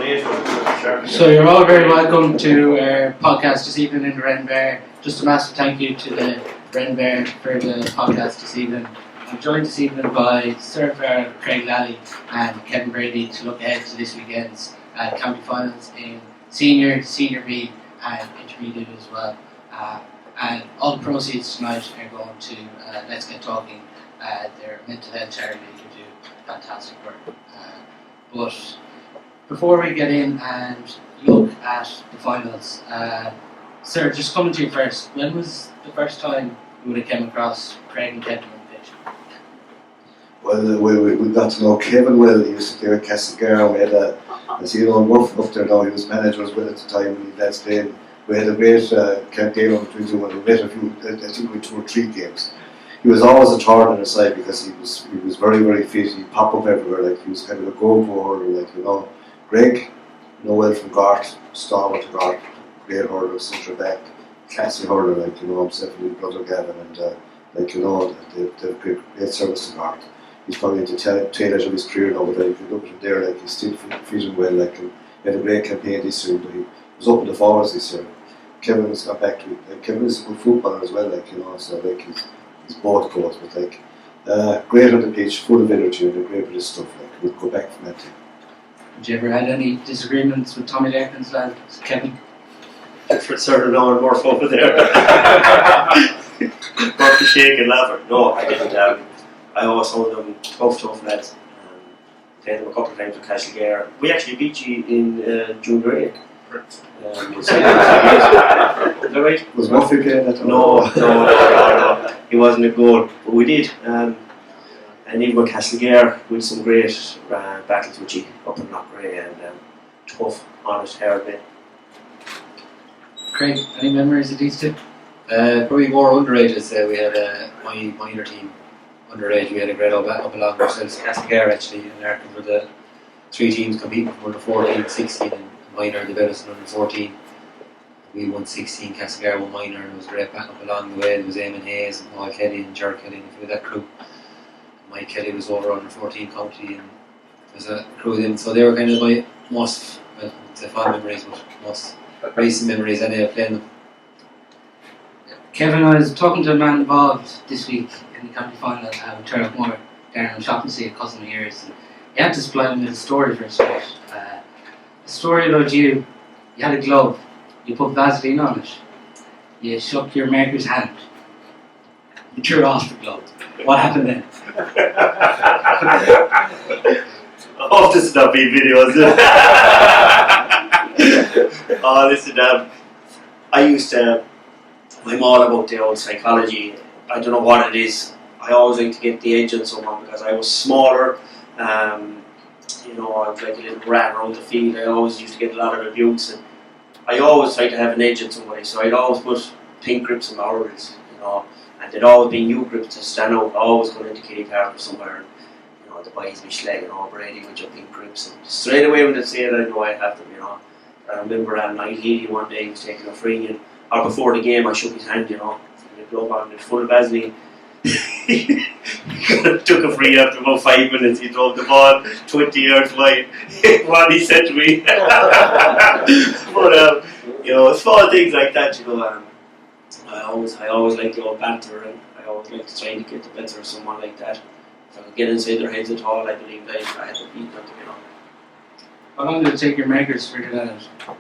So you're all very welcome to our podcast this evening in the Wren Bar. Just a massive thank you to the Wren Bar for the podcast this evening. I'm joined this evening by Cyril Farrell, Greg Lally and Kevin Brady to look ahead to this weekend's county finals in Senior B and Intermediate as well. And all the proceeds tonight are going to Let's Get Talking, their mental health charity who do fantastic work. But before we get in and look at the finals, Sir, just coming to you first, when was the first time you would have come across Craig and Kevin on the pitch? Well, we got to know Kevin well. He used to play with Castlegar. We had as you know, Murphy up there now, he was manager as well at the time when he lads played. We had a great campaign on between two, and we met a few, I think we 2 or 3 games. He was always a thorn on the side because he was very, very fit. He'd pop up everywhere, like he was kind of a goal-goer, like, you know. Greg, well from Gart, stalwart to Gart, great hurler, centre back, classy hurler, like, you know, himself and his brother Gavin, and like, you know, they've great service to Gart. He's probably into tail edge of his career now, but if you look at him there, like, he's still feeling well, like, and he had a great campaign this year, but he was up in the forwards this year. Kevin has got back to it. Like, Kevin is a good footballer as well, like, you know, so like he's both goals, but like great on the pitch, full of energy and great with his stuff, like we'll go back from that thing. Did you ever had any disagreements with Tommy Larkin's lad, Kevin? For certain now and more fun there. Not to shake and laugh. No, I didn't. I always found them tough lads. Played them a couple of times with Castlegar. We actually beat you in Junior A. Is that right? Was Murphy playing that? No. He wasn't a goal, but we did. And even with Castlegar, with some great battles with you up in Knockray and tough, honest, hard men. Craig, any memories of these two? Probably more underage. We had my minor team underage. We had a great up along ourselves. Castlegar actually, and Larkin were the 3 teams competing for under 14, 16, and minor, the Bellis and under 14. We won 16, Castlegar won minor, and it was great back up along the way. There was Eamon Hayes and Paul Kelly and Ger Kelly and a few of that crew. Mike Kelly was over under 14 county, and there's a crew of them. So they were kind of my most, well, it's a fond memories, but most recent memories anyway of playing them. Kevin, I was talking to a man involved this week in the county final with Turlough, Darren Shaughnessy, a cousin of yours. And he had to supply him with a story for a sport. A story about you had a glove, you put Vaseline on it, you shook your maker's hand, you threw off the glove. What happened then? Oh, this is not being videos. Oh, listen, I used to, I'm all about the old psychology. I don't know what it is. I always like to get the edge on someone because I was smaller. You know, I was like a little rat around the field. I always used to get a lot of abuse, and I always tried to have an edge on somebody. So I'd always put pink grips on my orals, you know, and there'd always be new grips to stand out. I always going into Kitty Park or somewhere, and you know, the boys be slagging, oh, Brady with your pink grips, and straight away when they say it, I know I have them, you know. I remember at night, Healy one day he was taking a free, and or before the game, I shook his hand, you know, and the glove on, it full of Vaseline. He took a free after about 5 minutes. He drove the ball 20 yards wide. What he said to me. But you know, small things like that. You know, I always like the old banter, and I always like to try to get the better of someone like that. If I could get inside their heads at all, I believe that I had to beat them. You know. How long did it take your makers to figure that out?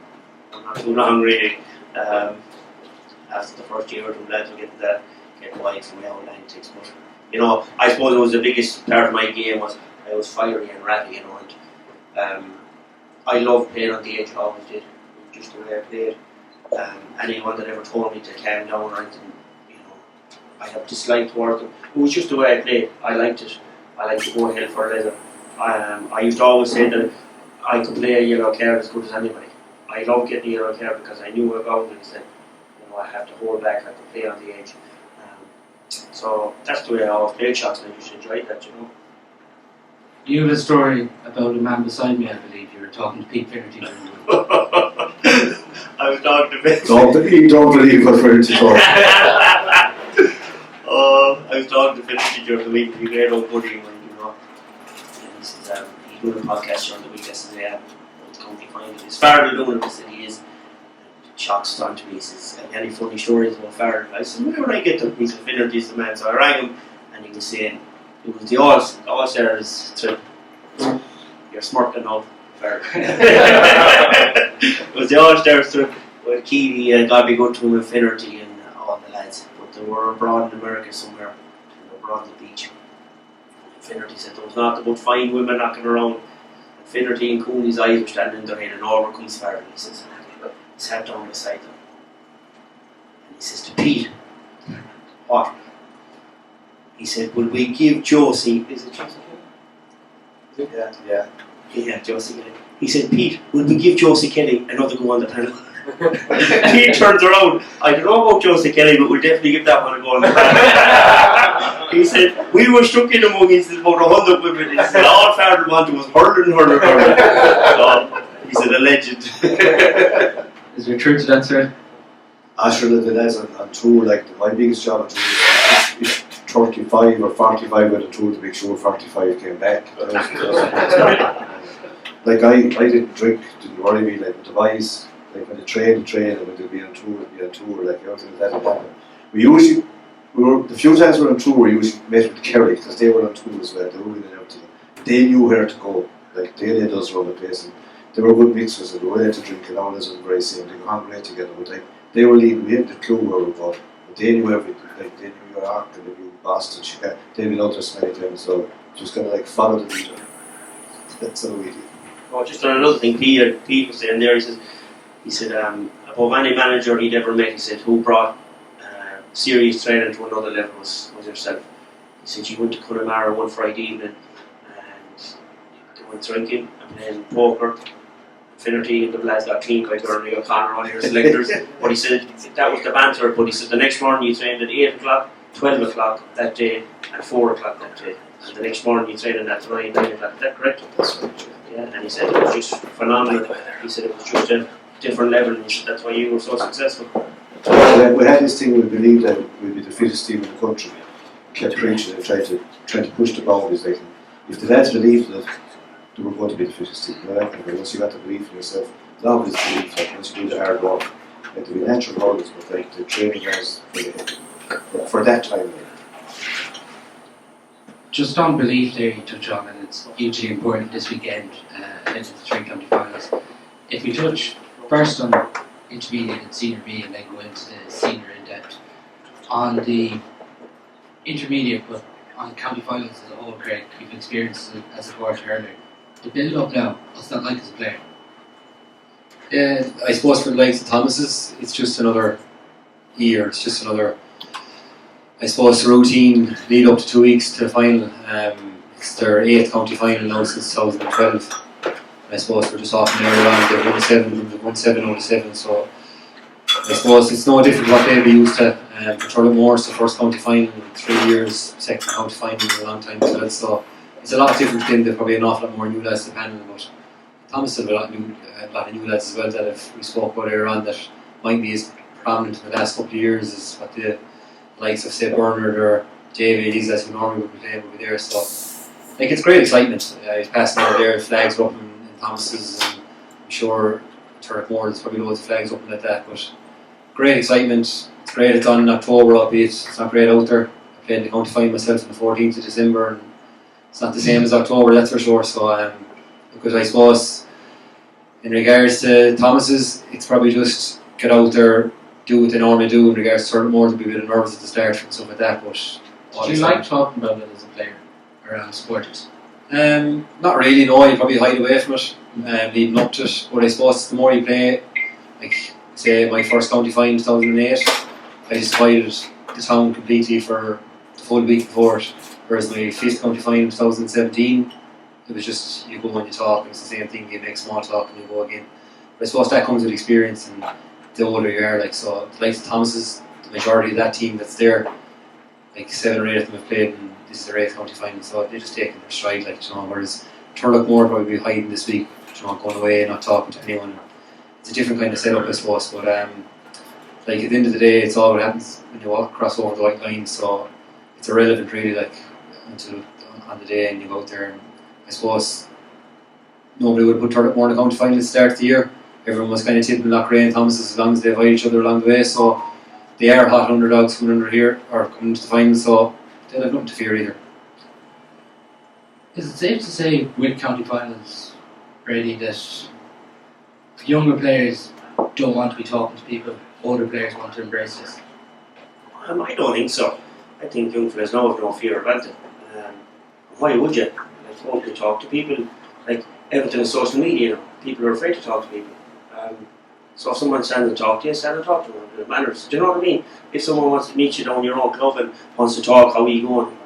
Not too long, really. After the first year or two, lads will get that. Get wide from my own antics, but you know, I suppose it was the biggest part of my game was I was fiery and ratty, you know, and I loved playing on the edge. I always did, just the way I played. Anyone that ever told me to calm down or anything, you know, I had a dislike towards them. It was just the way I played. I liked it. I liked to go hell for a leather. I used to always say that I could play a yellow card as good as anybody. I loved getting a yellow card because I knew about it. That you know, I have to hold back. I could play on the edge. So that's the way I always played shots, and I used to enjoy that, you know. You have a story about a man beside me, I believe. You were talking to Pete Finnerty. I was talking to Vince. Don't believe what Finnerty told. I was talking to Finnerty during the week. We great old buddy, you know. And he's doing a podcast during the week yesterday. the county final. His Farrell doing it, he said he is. Shocks on to me, he says, any funny stories about Farrell? I said, where would I get them? He said, Finnerty's the man. So I rang him and he was saying, it was the All-Stars trip. You're smirking now, Farrell. It was the All-Stars trip where Keely got to be good to him with Finnerty and all the lads. But they were abroad in America somewhere, and they were on the beach. Finnerty said there was not about fine women knocking around. And Finnerty and Cooney's eyes were standing in their head, and over comes Farrell. He says, he sat down beside them. And he says to Pete, what? He said, will we give Josie, is it Josie Kelly? Yeah, Josie Kelly. He said, Pete, will we give Josie Kelly another go on the panel? Pete turns around, I don't know about Josie Kelly, but we'll definitely give that one a go on the panel. He said, we were stuck in among, he said, about 100 women. He said, all Farrell wanted was hurling. So, he said, a legend. Is there truth to that, sir? Asher the lads on tour, like my biggest job on tour is 35 or 45 with a tour to make sure 45 came back. Like I didn't drink, didn't worry me, like with the boys, like when they train, and when they'd be on tour, like everything like that would happen. The few times we were on tour, we usually met with Kerry, because they were on tour as well, they were winning everything. They knew where to go, like they let us run the place, and they were good mixers, and they were there to drink, and all this was very same, they got on great together, but like, they were leaving, we had the clue where we were going, but they knew everything, like they knew York, and they knew Boston, Chicago, they'd been out there so many times, so just kind of like follow the leader. That's how we did. Oh, just on another thing, Pete was saying there, he said, above any manager he'd ever met, he said, who brought serious training to another level was yourself. He said, you went to Connemara one Friday evening and they went drinking and playing poker. Finnerty and the lads got cleaned by Gurney O'Connor on your selectors. But he said, that was the banter, but he said, the next morning you trained at 8 o'clock, 12 o'clock that day, and 4 o'clock that day. And the next morning you trained at 9 o'clock. Is that correct? That's right. Yeah, and he said it was just phenomenal. He said it was just a different level, and he said that's why you were so successful. We had this thing, we believed that we'd be the fittest team in the country. We kept preaching and trying to push the boundaries. Like, if the lads believed that they were going to be the fittest team, once you got the belief in yourself, the obvious belief, like once you do the hard work, like there'll be natural hurdles, but like the training was for that time. Just on belief there you touch on, and it's hugely important this weekend into the three county finals. If we touch first on intermediate and senior B and then go into the senior in depth, on the intermediate but on the county finals as a whole, Craig, you've experienced it as a coach earlier. The build up now, what's that like as a player? Yeah, I suppose for the likes of Thomas's, it's just another year, it's just another, I suppose, routine lead up to 2 weeks to the final. It's their 8th county final now since 2012. I suppose we're just off and around. They've won 7 out of 7, so I suppose it's no different what they'll be used to. For Turlough, it's the first county final in 3 years, second county final in a long time as well, so it's a lot different thing. There's probably an awful lot more new lads to the panel, but Thomas has a lot of new lads as well that we spoke about earlier on that might be as prominent in the last couple of years as what the likes of say Bernard or JV, these lads who normally would be playing will be there, so like it's great excitement. He's passing over there, flags are up in Thomas's, and I'm sure Turlough there's probably loads of flags up like that, but great excitement. It's great it's on in October, albeit it's not great out there. I played in the county final myself on the 14th of December and it's not the same as October, that's for sure, so because I suppose in regards to Thomas's, it's probably just get out there, do what they normally do. In regards to Turlough, they'll be a bit nervous at the start and stuff like that, but Did you like talking about it as a player around supporters? Not really, no. You probably hide away from it leading up to it, but I suppose the more you play, like say my first county final in 2008, I just avoided the town completely for the full week before it, whereas my 5th county final in 2017, it was just you go and you talk, and it's the same thing, you make small talk and you go again. But I suppose that comes with experience and the older you are, like, so the likes of Thomas's, the majority of that team that's there, like 7 or 8 of them have played and this is their 8th county final, so they're just taking their stride, like, you know, whereas Turlough probably be hiding this week, you know, going away, not talking to anyone. It's a different kind of setup, I suppose, but like at the end of the day, it's all what happens when you walk across over the white line, so it's irrelevant really, like, until on the day and you go out there, and I suppose nobody would put Turlough more in the county final at the start of the year. Everyone was kind of tipping Loughrea and Thomas as long as they avoid each other along the way. So they are hot underdogs coming under here or coming into the final. So they'll have nothing to fear either. Is it safe to say with county finals, Brady, that younger players don't want to be talking to people, older players want to embrace this? I don't think so. I think young fellas now have no fear about it. Why would you? Like, won't you talk to people? Like, everything is social media now. People are afraid to talk to people. So if someone stands and talk to you, stand and talk to them. It matters. Do you know what I mean? If someone wants to meet you down your own club and wants to talk, how are you going?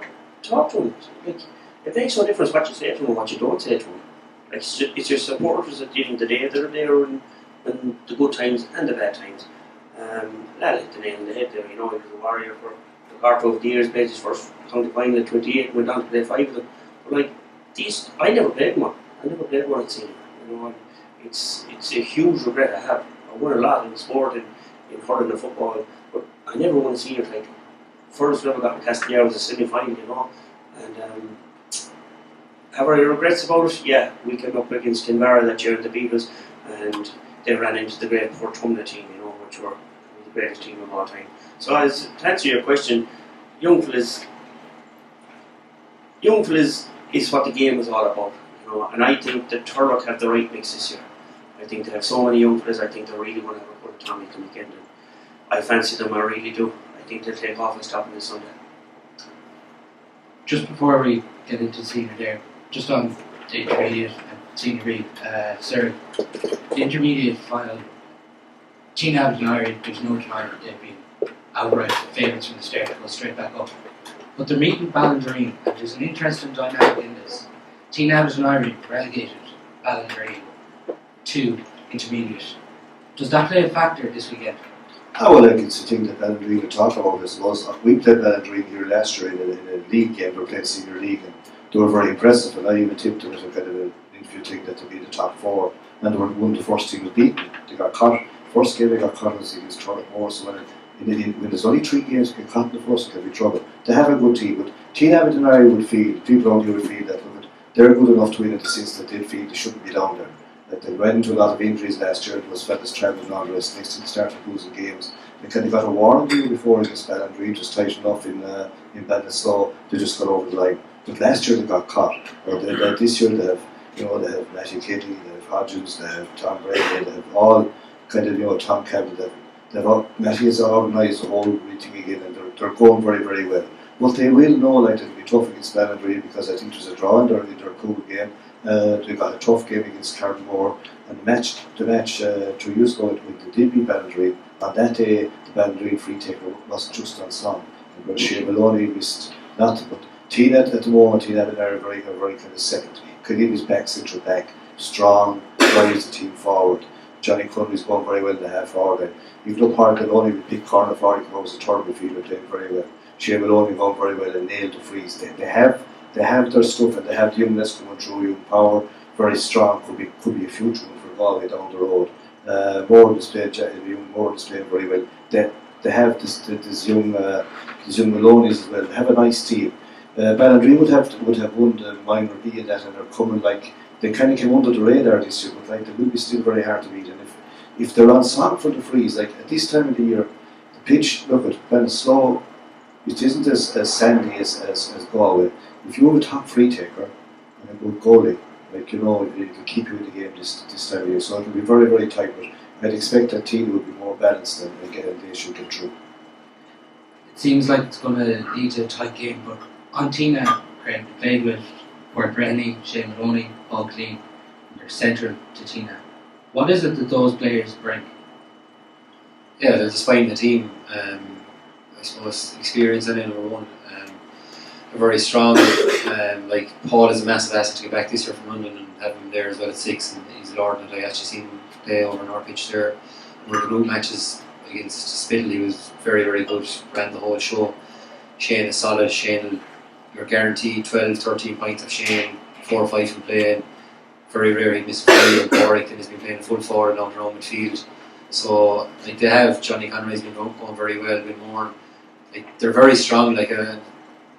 Talk to them. Like, it makes no difference what you say to them and what you don't say to them. Like, it's your supporters at the end of the day that are there in the good times and the bad times. Lad hit the nail on the head there, you know, he was a warrior for the Cork over the years, played his first county final at 28 and went on to play 5 of them. But like, these, I never played one. I never played one at senior. You know, it's a huge regret I have. I won a lot in sport, in hurling and football, but I never won a senior title. First we ever got in Castellar was a semi-final, you know. And have I regrets about it? Yeah, we came up against Kinvara that year in the Beatles, and they ran into the great Portumna team, you know, which were the greatest team of all time. So as to answer your question, young fellas is what the game is all about, you know. And I think that Turlough have the right mix this year. I think they have so many young fellas. I think they're really going to have a good Tommy come weekend. And I fancy them. I really do. I think they'll take off and stop on this Sunday. Just before we get into senior there, just on the intermediate and senior B, Cyril, the intermediate final, Teen Abbott and Ireland, there's no denying that they've been outright favourites from the start to go straight back up. But they're meeting Ballindereen, and there's an interesting dynamic in this. Teen Abbott and Ireland relegated Ballindereen to intermediate. Does that play a factor this weekend? Well, I think it's the thing that Ballindereen are talking about. I suppose we played Ballindereen here last year in a league game. They were playing senior league, and they were very impressive. And I even tipped them as a kind of an interview thing that they'd be the top 4. And they were one of the first teams beaten. They got caught. First game they got caught against Turlough. So when there's only 3 games, get caught in the first, it can be trouble. They have a good team, but Teen Abbott and I would feel, people around here would feel that they're good enough to win in the sense that they feel they shouldn't be down there. That they ran into a lot of injuries last year. It was fellas travelling and all the rest. Next to the start of losing games, they kind of got a warning deal before against Ballindereen, just tight enough in Ballinasloe. They just got over the line. But last year they got caught. Or this year they have Matthew Kelly, they have Hodges, they have Tom Brady, they have all kind of Tom Campbell. Matthew has organised the whole thing again, and they're going very, very well. But they will know like it'll be tough against Ballindereen because I think there's a draw in their pool game. They got a tough game against Claregalway, and the match 2 years ago they did beat Ballindereen. On that day, the Ballindereen free taker wasn't just on song. And Shea Maloney missed nothing. But Teen at the moment, Teen Abbott are very kind of second. Killian back, central back, strong, drives the team forward. Johnny Cunley's going very well in the half forward line. If you look hard at Maloney, with big corner forward, he was a third midfielder playing very well. Shea Maloney going very well and nailed the freeze. They have their stuff, and they have the youngness coming through, young power, very strong, could be a future one for Galway down the road. Moore displayed very well. They have this young Maloney's as well. They have a nice team. Ballindereen would have won the minor B in that, and they're coming like they kind of came under the radar this year, but like they will be still very hard to beat. And if they're on song for the freeze, like at this time of the year, the pitch, look at Ballinasloe, it isn't as sandy as Galway. If you have a top free taker and a good goalie, like it will keep you in the game this time of year. So it will be very, very tight. But I'd expect that team would be more balanced and they should get through. It seems like it's going to lead to a tight game, but on Tina, Craig played with Bert Rennie, Shane Maloney, Paul Clean, and they're central to Tina. What is it that those players bring? Yeah, they're just finding the team. I suppose experience in number one. They're very strong. Like Paul is a massive asset to get back this year from London and have him there as well at 6. And he's Lord, and I actually seen him play over in our pitch there. One of the group matches against Spittle, he was very, very good. Ran the whole show. Shane is solid. Shane, you're guaranteed 12, 13 points of Shane, 4 or 5 from playing. Very rare he'd miss a play. And Corrick has been playing full forward down around midfield. So like they have Johnny Conroy's been going very well. Been more like they're very strong. Like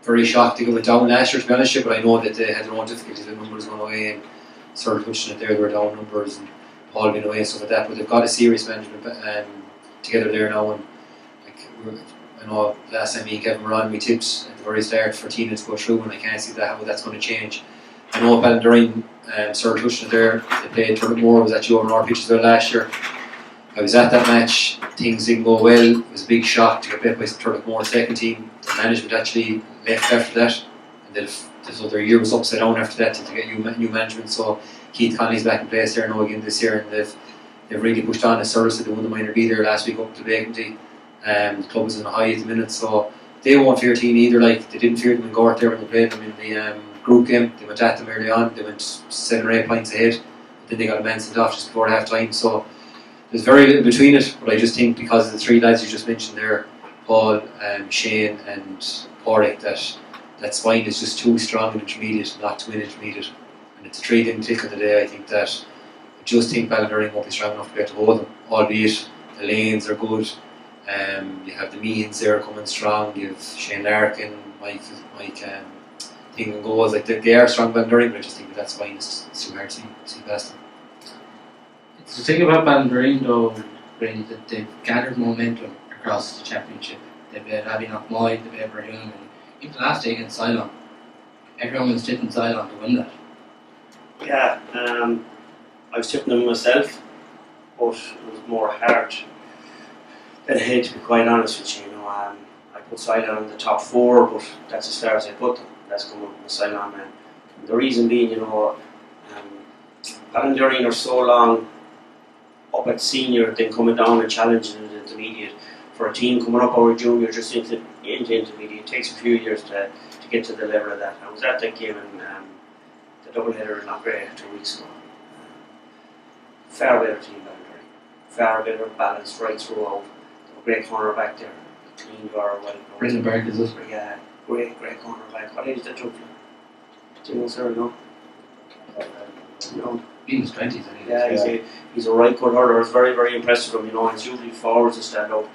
very shocked they went down last year, to be honest, but I know that they had their own difficulties with numbers going away. And Cyril touching it there, they were down numbers and Paul being away and stuff like that, but they've got a serious management together there now, and I know last time me and Kevin were on, we tipped at the very start for Tina to go through, and I can't see how that's going to change. I know Ballinderine, Cyril touching it there, they played Turlough, was actually over in our pitches there last year. I was at that match, things didn't go well, it was a big shock to get beat by Turlough second team. The management actually left after that, and their year was upside down after that to get new management, so Keith Connolly's back in place there now again this year, and they've really pushed on. As Cyril said, they won the minor B there last week up to vacancy. The club is in a high at the minute, so they won't fear Teen either. Like, they didn't fear them in Gort there when they played them in the group game. They went at them early on, they went 7 or 8 points ahead, then they got a man sent off just before half time, so there's very little between it. But I just think because of the 3 lads you just mentioned there, Paul, Shane and Porrick, that spine is just too strong in intermediate not to win intermediate, and it's a 3 didn't click on the day. I just think Ballinderring won't be strong enough to be able to hold them, albeit the lanes are good. You have the Meehans there coming strong, you have Shane Larkin, Mike thing and goals, like they are strong Ballinderring, but I just think that spine is too hard to see past them. It's the thing about Ballinderring though, Brady, that they've gathered momentum across the championship. They've had Abbey Knockmoy, they've had Brahim, and even the last day against Ceylon, everyone was tipping Ceylon to win that. Yeah, I was tipping them myself, but it was more hard than ahead, to be quite honest with you. I put Ceylon in the top 4, but that's as far as I put them. That's coming up with Ceylon, man. The reason being, Ballinderring are so long up at senior, then coming down and challenging in the intermediate. For a team coming up over junior, just into intermediate, it takes a few years to get to the level of that. I was at that game in the doubleheader in Knockray 2 weeks ago. Far better team Ballinderring, far better balanced right throughout. Great corner back there, clean guard, well. Rittenberg is it? Yeah, great corner back. What age is that joke? Do you know, sir? No. No. In his 20s, I think. Yeah, he's a right good hurler. I was very, very impressed with him. He's usually forwards to stand out.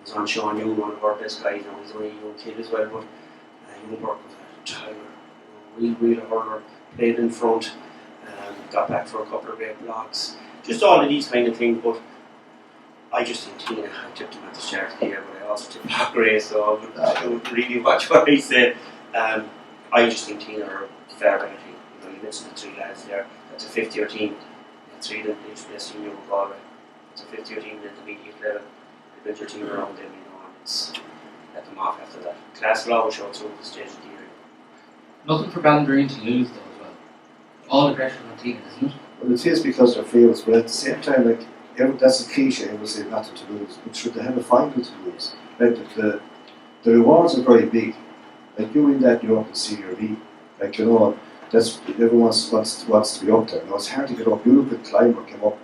He's on Sean Young, one of our best guys. He's only a young kid as well, but Young work was a tiger. Real hurler. Played in front. Got back for a couple of great blocks. Just all of these kind of things, but I just think Tina, I tipped him at the start of the year, but I also tipped Gray, so I wouldn't really watch what I said. I just think Tina are a fair better team. You mentioned the 3 lads there. That's a 5th-year team. And 3 of them each play senior with Galway. It's a 5th-year team at the intermediate level. You build your team around them, and it's let them off after that. Claregalway showed through the stage of the year. Nothing for Ballinderring to lose though as well. All the pressure on Tina, isn't it? Well, it is because they're favourites, but at the same time, like, that's a cliche, I would say nothing to lose, but should they have a final to lose? Like, the rewards are very big. Like, you win that, you're up in Senior B. Like, that's everyone wants to be up there. It's hard to get up. You look at Clymer came up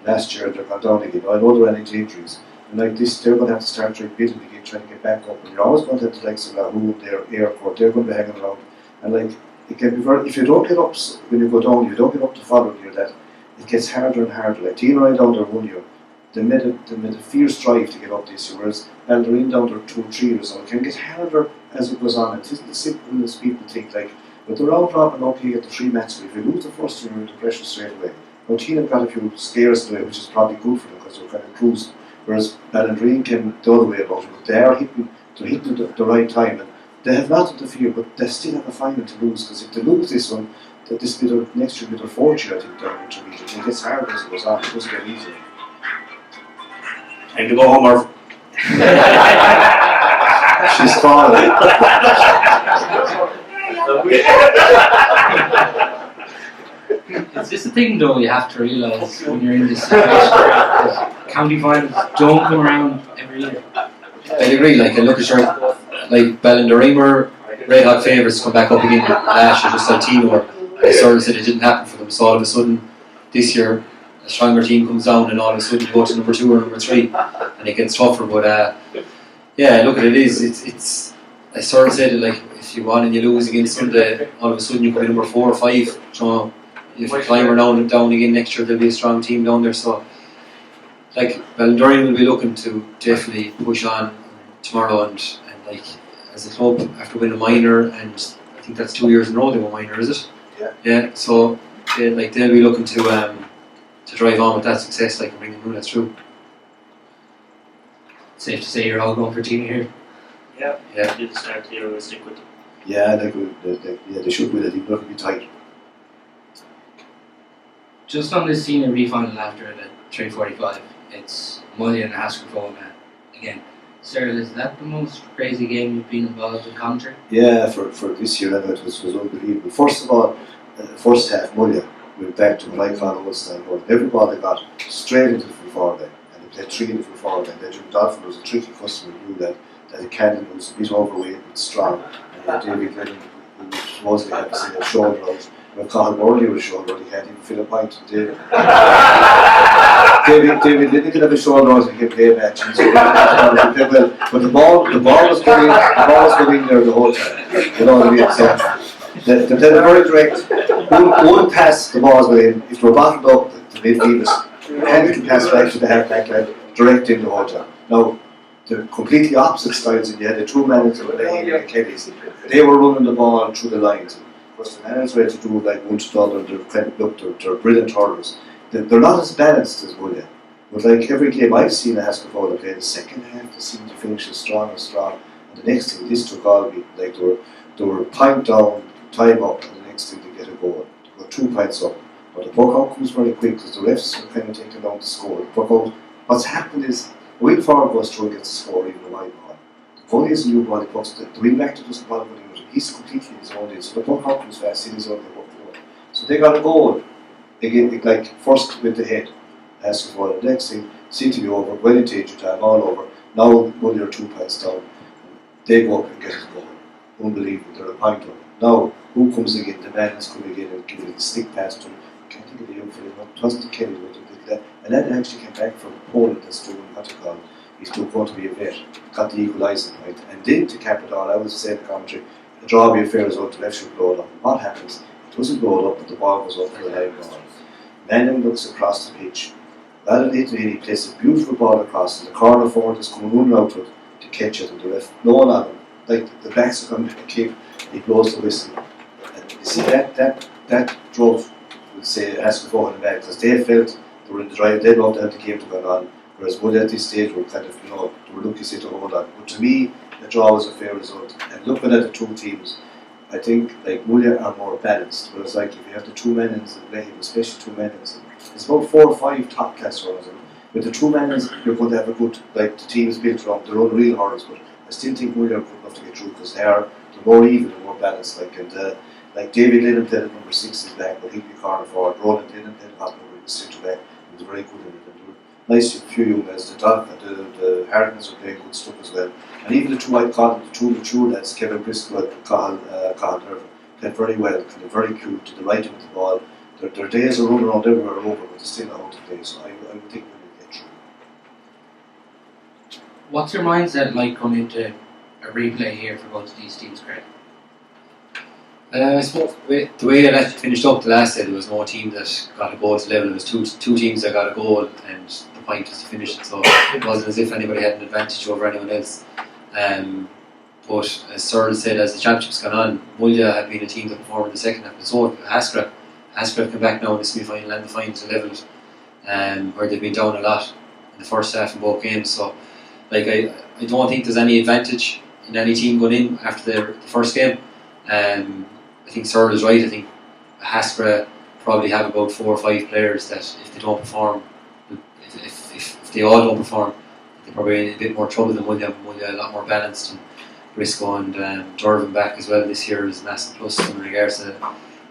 last year, they're gone down again. I know there are any injuries. And like this, they're going to have to start bidding again, trying to get back up. And you're always going to have the likes of Lahoo, their airport, they're going to be hanging around. And like, it can be very, if you don't get up when you go down, you don't get up the following year, that it gets harder and harder. Like Tina right down there 1 year, they made a fierce drive to get up this year, whereas Ballinderring down there 2 or 3 years, so it can get harder as it goes on. It isn't as simple as people think. Like, but the round robin up, you get the 3 matches. If you lose the first year, you're under pressure straight away. Now Tina got a few scares in the way, which is probably good for them because they're kind of cruising. Whereas Ballinderring came the other way about it. But they're hitting the right time, and they have nothing to fear, but they still have a final to lose, because if they lose this one, this be their next year, be their 4th year, I think, down intermediate. It gets harder as it goes on. It doesn't get easier. Time to go home, Irv. She's falling. It's just a thing though, you have to realise when you're in this situation that county finals don't come around every year. I agree, like, I look at your, like, Ballinderring were red hot favourites to come back up again last year, just like Tino. I sort of said it didn't happen for them, so all of a sudden this year a stronger team comes down and all of a sudden you go to number 2 or number 3 and it gets tougher. But yeah, look at it, it's I sort of said it, like, if you won and you lose against Sunday, all of a sudden you could be number 4 or 5. So if you climb down again next year, there'll be a strong team down there. So like, Ballinderring will be looking to definitely push on tomorrow, and like, as a club, after winning a minor, and I think that's 2 years in a row they won minor, is it? Yeah, so they'll be looking to drive on with that success, like, and bring the Moonlights through. Safe to say you're all going for Team here. Yeah. Did start here, we'll stick with them. Yeah, they should win it, even though it'll be tight. Just on this senior final after it at 3:45, it's Mully and Askerfone again. Cyril, is that the most crazy game you've been involved in commentary? Yeah, for this year, it was unbelievable. First of all, first half, Mully went back to what I call old style work. Everybody got straight into the full forward line, and they played 3 in the full forward line. Then Jim Dolphin was a tricky customer, knew that the candidate was a bit overweight but strong, and David Lennon, who was supposedly had to see a shoulder out. When Cathal Morley was shoulder out, he can't even fill a pint. David Lennon could have a shoulder out and he could play a match. And so he played well, but the ball was going there the whole time. You know what I mean? So they played very direct. One pass, the ball was going in. If they were bottled up, the midfielders handed to pass back to the half-back line, direct in the whole time. Now, the completely opposite styles, and you had the two managers were playing the Kellys. They were running the ball through the lines. Of course, the managers were to do like Woodford and they're brilliant hurlers. They're not as balanced as Mully. But like every game I've seen a Haskell play, the second half they seemed to finish as strong. And the next thing, this took all week. Like they were point down, time up, and the next thing they get a goal. They got 2 points up. But the puck out comes very quick because the refs were kind of taking down the score. The puck out, what's happened is the wing forward goes through and gets the score even a wide ball. The goalie is a new ball, the wing back doesn't bother with him. He's completely in his own end. So the puck out comes fast in his own end. So they got a goal. Again, like first with the head, asking for the next thing, seemed to be over, well into injury time, all over. Now Mully are 2 points down. They go up and get his goal. Unbelievable, they're a point up. Now, who comes again? The man is coming again and giving a stick pass to him. I can't think of the young fellow, it wasn't the Kelly who did that. And then actually came back from Poland, that's doing what you call, he's still going to be a vet, got the equalising point. And then to cap it all, I was saying in the commentary, the draw will be a fair result, the left should blow it up. And what happens? It doesn't blow it up, but the ball goes up for the line ball. Manning looks across the pitch. Rather than he plays a beautiful ball across, and the corner forward is coming running out to catch it, and the ref, no one on him. Like the backs are coming to kick, he blows the whistle. And you see that drove, we'll say, Haskell in the back, because they felt they were in the drive, they'd love to have the game to go on. Whereas Mully at this stage were kind of, they were looking to hold on. But to me, the draw was a fair result. And looking at the two teams, I think like Mully are more balanced. Whereas like if you have the two men-ins and play him, especially two men-ins, it's about 4 or 5 top class runners. With the two men-ins, you're going to have a good, like the team is built around their own real hurlers. But I still think Mully are good enough to get through because they're more even and more balanced. Like David Lennon played at number 6 is back, but he'd be corner forward. Roland Lennon played at half number, he was centre back. He was very good in it. Nice few young guys, the Hardens are playing good stuff as well. And even the two I called, the two mature lads, Kevin Briscoe and Cathal Irvin, played very well, kind of very cute, to the right with the ball. Their days are running around everywhere over, but they still know how to play, so I would think we'll get through. What's your mindset like coming into a replay here for both of these teams, Craig? I suppose the way it finished up the last day, there was no team that got a goal to level. It was two teams that got a goal, and the point was to finish it. So it wasn't as if anybody had an advantage over anyone else. But as Cyril said, as the championship's gone on, Mully had been a team that performed in the second half. But so Ascra have come back now in the semi-final and the final to level it, where they've been down a lot in the first half in both games. So, like I don't think there's any advantage in any team going in after the first game. I think Cyril is right. I think Haskell probably have about 4 or 5 players that if they don't perform, if they all don't perform, they're probably in a bit more trouble than Mully. Mully a lot more balanced, and Briscoe and Dervin back as well this year is a massive plus in regards to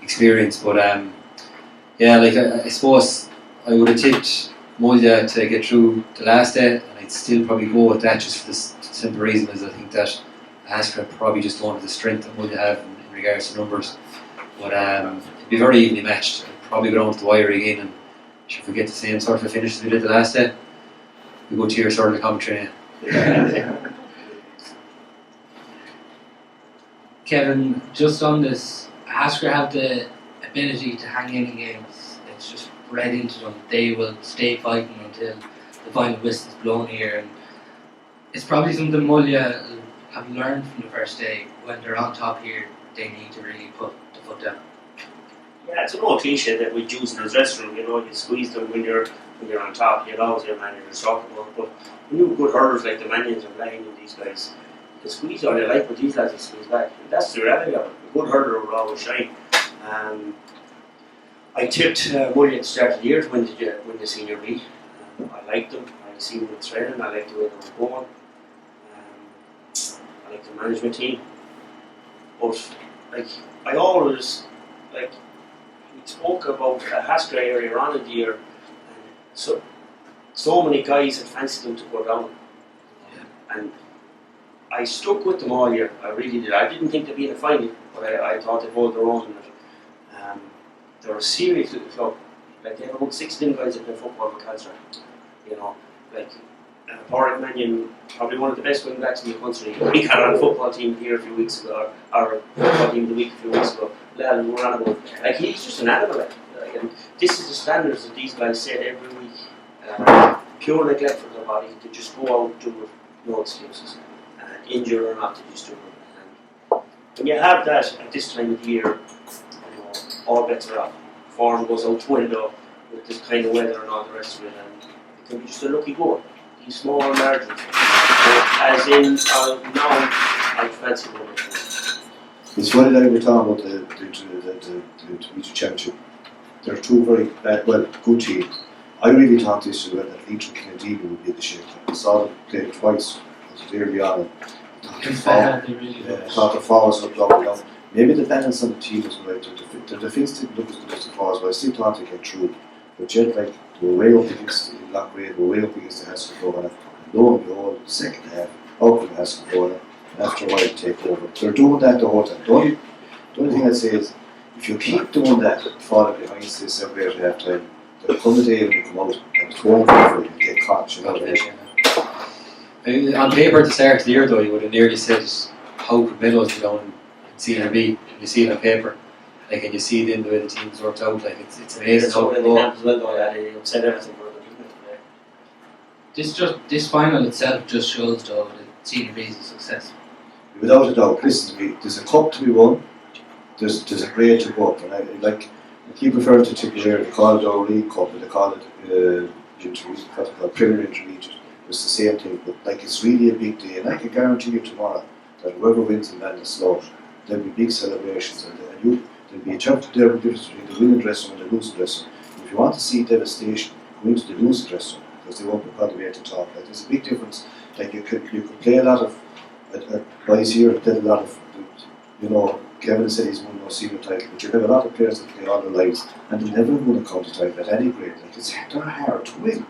experience. But I suppose I would have tipped Mully to get through the last day, and I'd still probably go with that just for the simple reason is I think that Haskell probably just don't have the strength that Mully have in regards to numbers. But it'd be very evenly matched. I'd probably go down to the wire again, and if we get the same sort of finish as we did the last day, we go to your sort of the commentary. Kevin, just on this, Haskell have the ability to hang in games. It's just bred into them. They will stay fighting until the final whistle is blown here, and it's probably something Mully have learned from the first day. When they're on top here, they need to really put the foot down. Yeah, it's an old cliche that we use in the dressing room. You squeeze them when you're on top. You'll always hear managers talk about. But when you have good hurlers like the Manions and Blaine and these guys, they squeeze all they like, but these lads will squeeze back. And that's the reality of it. A good hurler will always shine. I tipped Mully at the start of the year to win the Senior B. I liked them. I seen them in training. I liked the way they were going. I liked the management team. But I always we spoke about Haskell earlier on in the year, and so many guys had fancied them to go down, and I stuck with them all year. I really did. I didn't think they'd be in the final, but I thought they'd hold their own in it. They're a serious little club. They have about 16 guys that play football for Calstra. Porrick Mannion, probably one of the best wing backs in the country. He got on a football team here a few weeks ago, or a football team the week a few weeks ago. Lally, we're on about. He's just an animal. And this is the standards that these guys set every week. Pure neglect for their body. They just go out, do it, no excuses. Injured or not, they just do it. And when you have that at this time of the year, all bets are off. Form goes out the window with this kind of weather and all the rest of it, and it can be just a lucky goal. These small margins. As in, now I fancy one. It's funny that we're talking about the Intermediate Championship. They're two very good teams. I really thought this year that Leitrim Kennedy would be the shape. I saw them play twice early on. I thought the forwards looked up and down. Maybe the balance on the team was right. The defence didn't look as good as the forwards, but I still thought they get through. But yet, they were way up against Lockgrade, they were way up against the Haskell Corner. Lo and behold, the second half, out of the Haskell Corner, and after a while, take over. They're doing that the whole time. The only thing I'd say is, if you keep doing that, falling behind, say, 7 at half time, there'll come a day when you come out and it's won't for you, get caught, you know what I mean? On paper at the start of the year, though, you would have nearly said, how could Mellows be down in Senior B? You see it on paper, and you see it in the way the teams worked out. It's amazing how it goes. They upset everything for them, This final itself just shows, though, that Senior B is a success. Without a doubt, listen to me, there's a cup to be won, there's a grade to go up, and I keep referring to Tipperary, they call it our League Cup, and they call it Premier Intermediate. It's the same thing, but it's really a big day, and I can guarantee you tomorrow that whoever wins in Madness Slough, there'll be big celebrations, and there'll be a terrible difference between the winning dressing room and the losing dressing room. If you want to see devastation, go into the losing dressing room, because they won't be probably able to talk. There's a big difference. You could play a lot of, guys here played a lot of, Kevin said he's won no senior title, but you have a lot of players that play all their lives, and they never won a county title at any grade. They're hard to win.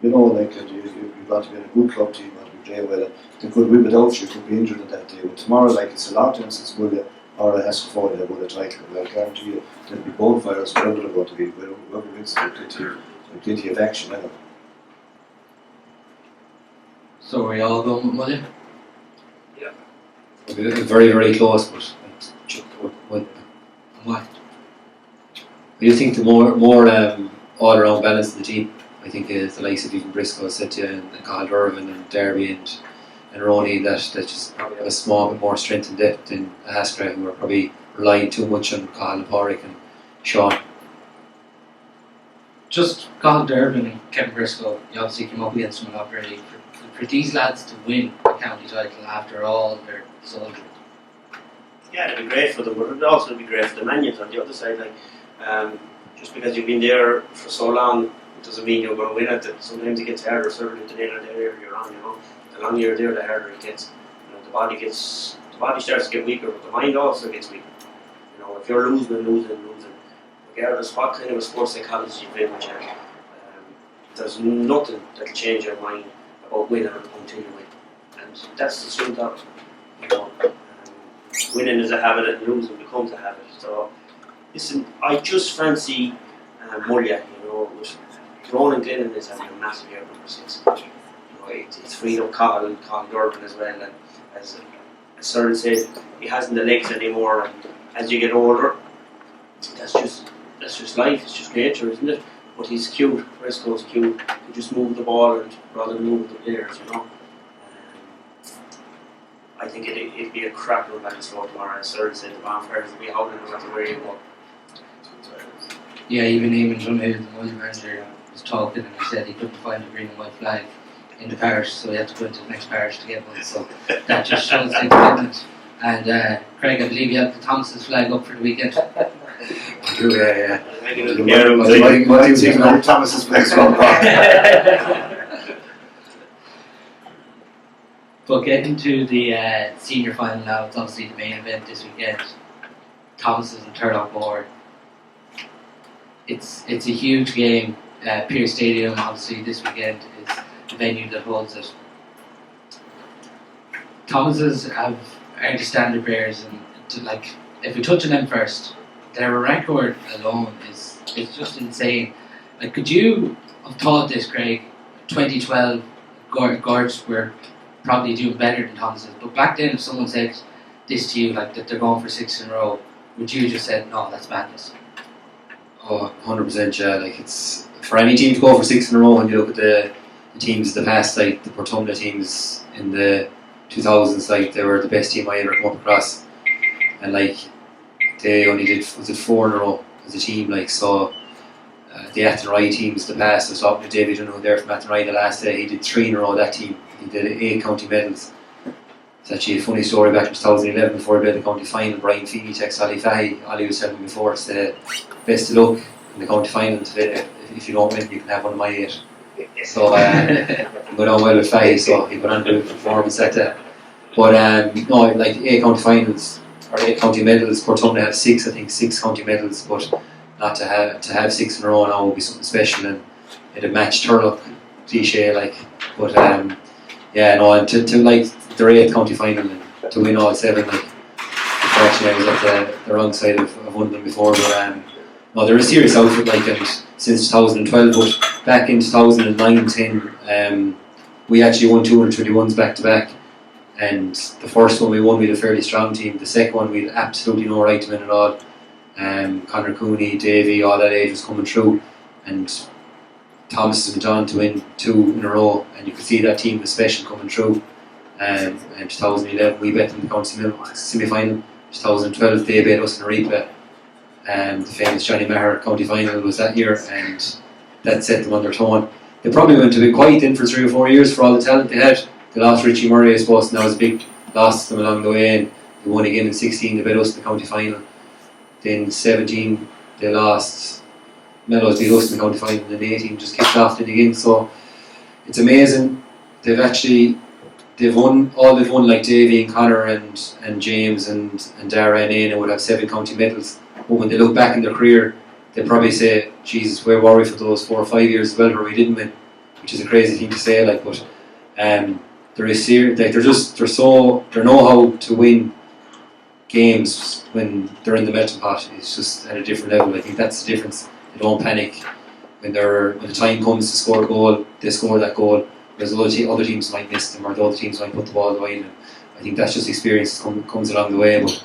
You've got to be in a good club team, you've got to be playing well. They could win without you, could be injured on that day. But tomorrow, it's a long time since Mully or Haskell Foley have won a title. And I guarantee you, there'll be bonfires wherever they're going to be. Whoever wins, there'll be plenty of action. So are we all going with Mully? Yeah. It was very, very close, but Why? I do think the more all-around balance of the team, I think it's the likes of even Briscoe, said to you, and Cathal Irvin and Derby and Roney that just have a small bit more strength and depth in Haskell, who are probably relying too much on Cathal and Porrick and Sean. Just Cathal Irvin and Kevin Briscoe, you obviously came up against them a lot early. For these lads to win the county title after all their soldiering. Yeah, it'd be great for them, but it'd also be great for the Manions on the other side. Just because you've been there for so long, it doesn't mean you're going to win it. Sometimes it gets harder, certainly the later you're on. The longer you're there, the harder it gets. The body starts to get weaker, but the mind also gets weaker. If you're losing, regardless what kind of a sports psychology you've been with, there's nothing that'll change your mind about winning until you win, and that's the truth of it. Winning is a habit, and losing becomes a habit. So, listen, I just fancy Mully. With Ronan Glennon is having a massive year, number 6. It's freed up Cathal Durban as well, and as Cyril said, he hasn't the legs anymore. And as you get older, that's just life. It's just nature, isn't it? But he's cute. Briscoe's cute. He just move the ball rather than move the players. I think it'd be a cracker back and slow tomorrow. As Cyril said, the bonfires will be howling no matter where you go. Yeah, even Eamon Dunhill, the Mully manager, was talking and he said he couldn't find a green and white flag in the parish, so he had to go into the next parish to get one. So that just shows the commitment. And Craig, I believe you have the Thompson's flag up for the weekend. Yeah. Thomas's place from But getting to the senior final now, it's obviously the main event this weekend. Thomas's and Turlough. It's a huge game. Pearse Stadium, obviously, this weekend is the venue that holds it. Thomas's are the standard bearers, and if we touch on them first, their record alone is just insane. Like, could you have thought this, Craig? 2012, Guards were probably doing better than Thomas's, but back then, if someone said this to you, like that they're going for 6 in a row, would you just said, no, that's madness? Oh, 100%, yeah. Like, it's for any team to go for 6 in a row. When you look at the teams of the past, like the Portumna teams in the 2000s, like they were the best team I ever come up across, and like they only did 4 in a row as a team. Like, so the Athenry teams the past, I was talking to David Dunno there from Athenry the last day. He did 3 in a row. That team, he did 8 county medals. It's actually a funny story. Back in 2011, before he played the county final, Brian Feeney texted Ollie Fahy. Ollie was telling me before, said, best of luck in the county final today. If you don't win, you can have one of my 8. So he got on well with Fahy, so he got on to performance that day. But no, like 8 county finals or 8 county medals. Portumna have 6, I think 6 county medals, but not to have 6 in a row now would be something special, and it'd match Turlough cliche, like. But yeah, no, and to like their 8th county final and to win all 7, like, unfortunately I was at the wrong side of one of them before, but no, they're a serious outfit, like, and since 2012, but back in 2009-10, we actually won 221s back to back, and the first one we won, we had a fairly strong team. The second one, we had absolutely no right to win at all. Conor Cooney, Davy, all that age was coming through, and Thomas has been on to win 2 in a row, and you could see that team was special coming through. In 2011, we bet them in the county semi-final. 2012, they beat us in a replay. The famous Johnny Maher county final was that year, and that set them on their tone. They probably went to be quiet then for 3 or 4 years for all the talent they had. They lost Richie Murray, I suppose, and that was a big loss to them along the way, and they won again in 16, they beat us in the county final. Then 17, they lost. Mellows beat us in the county final, and then 18 just kicked off then again. So it's amazing. They've won, like Davy and Connor and James and Dara and Aina would have 7 county medals. But when they look back in their career, they probably say, Jesus, where were we for those 4 or 5 years as well where we didn't win? Which is a crazy thing to say, like, but they're serious, like, they know how to win games when they're in the melting pot. It's just at a different level. I think that's the difference. They don't panic when the time comes to score a goal. They score that goal. Whereas other teams might miss them, or the other teams might put the ball wide. And I think that's just experience that comes along the way. But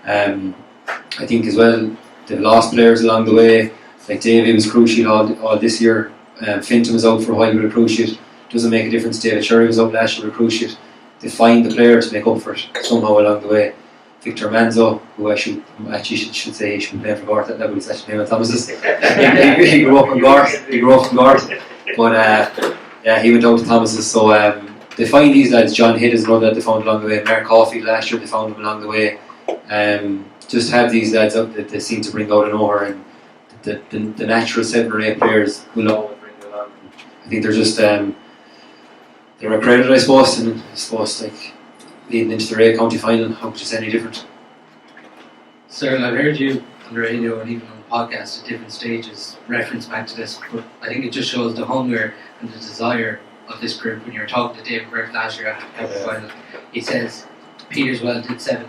I think as well they've lost players along the way. Like Davey was crucial all this year. Finton was out for a while with a cruciate. Doesn't make a difference. David Sherry was out last year with a cruciate. They find the player to make up for it somehow along the way. Victor Manzo, who I should say he should be playing for Garth at level, he's actually playing with Thomas's. he grew up in Garth. But yeah, he went out to Thomas's. So they find these lads. John Hidd is another that they found along the way. Mark Caulfield last year, they found him along the way. Just have these lads up that they seem to bring out of nowhere, and the natural 7 or 8 players will always bring them along. I think they're just they're accredited, I suppose, and I suppose like leading into the Ray County final, how could you say any different? Cyril, I've heard you on the radio and even on the podcast at different stages reference back to this, but I think it just shows the hunger and the desire of this group. When you were talking to David Burke last year after the final, he says Peterswell did 7.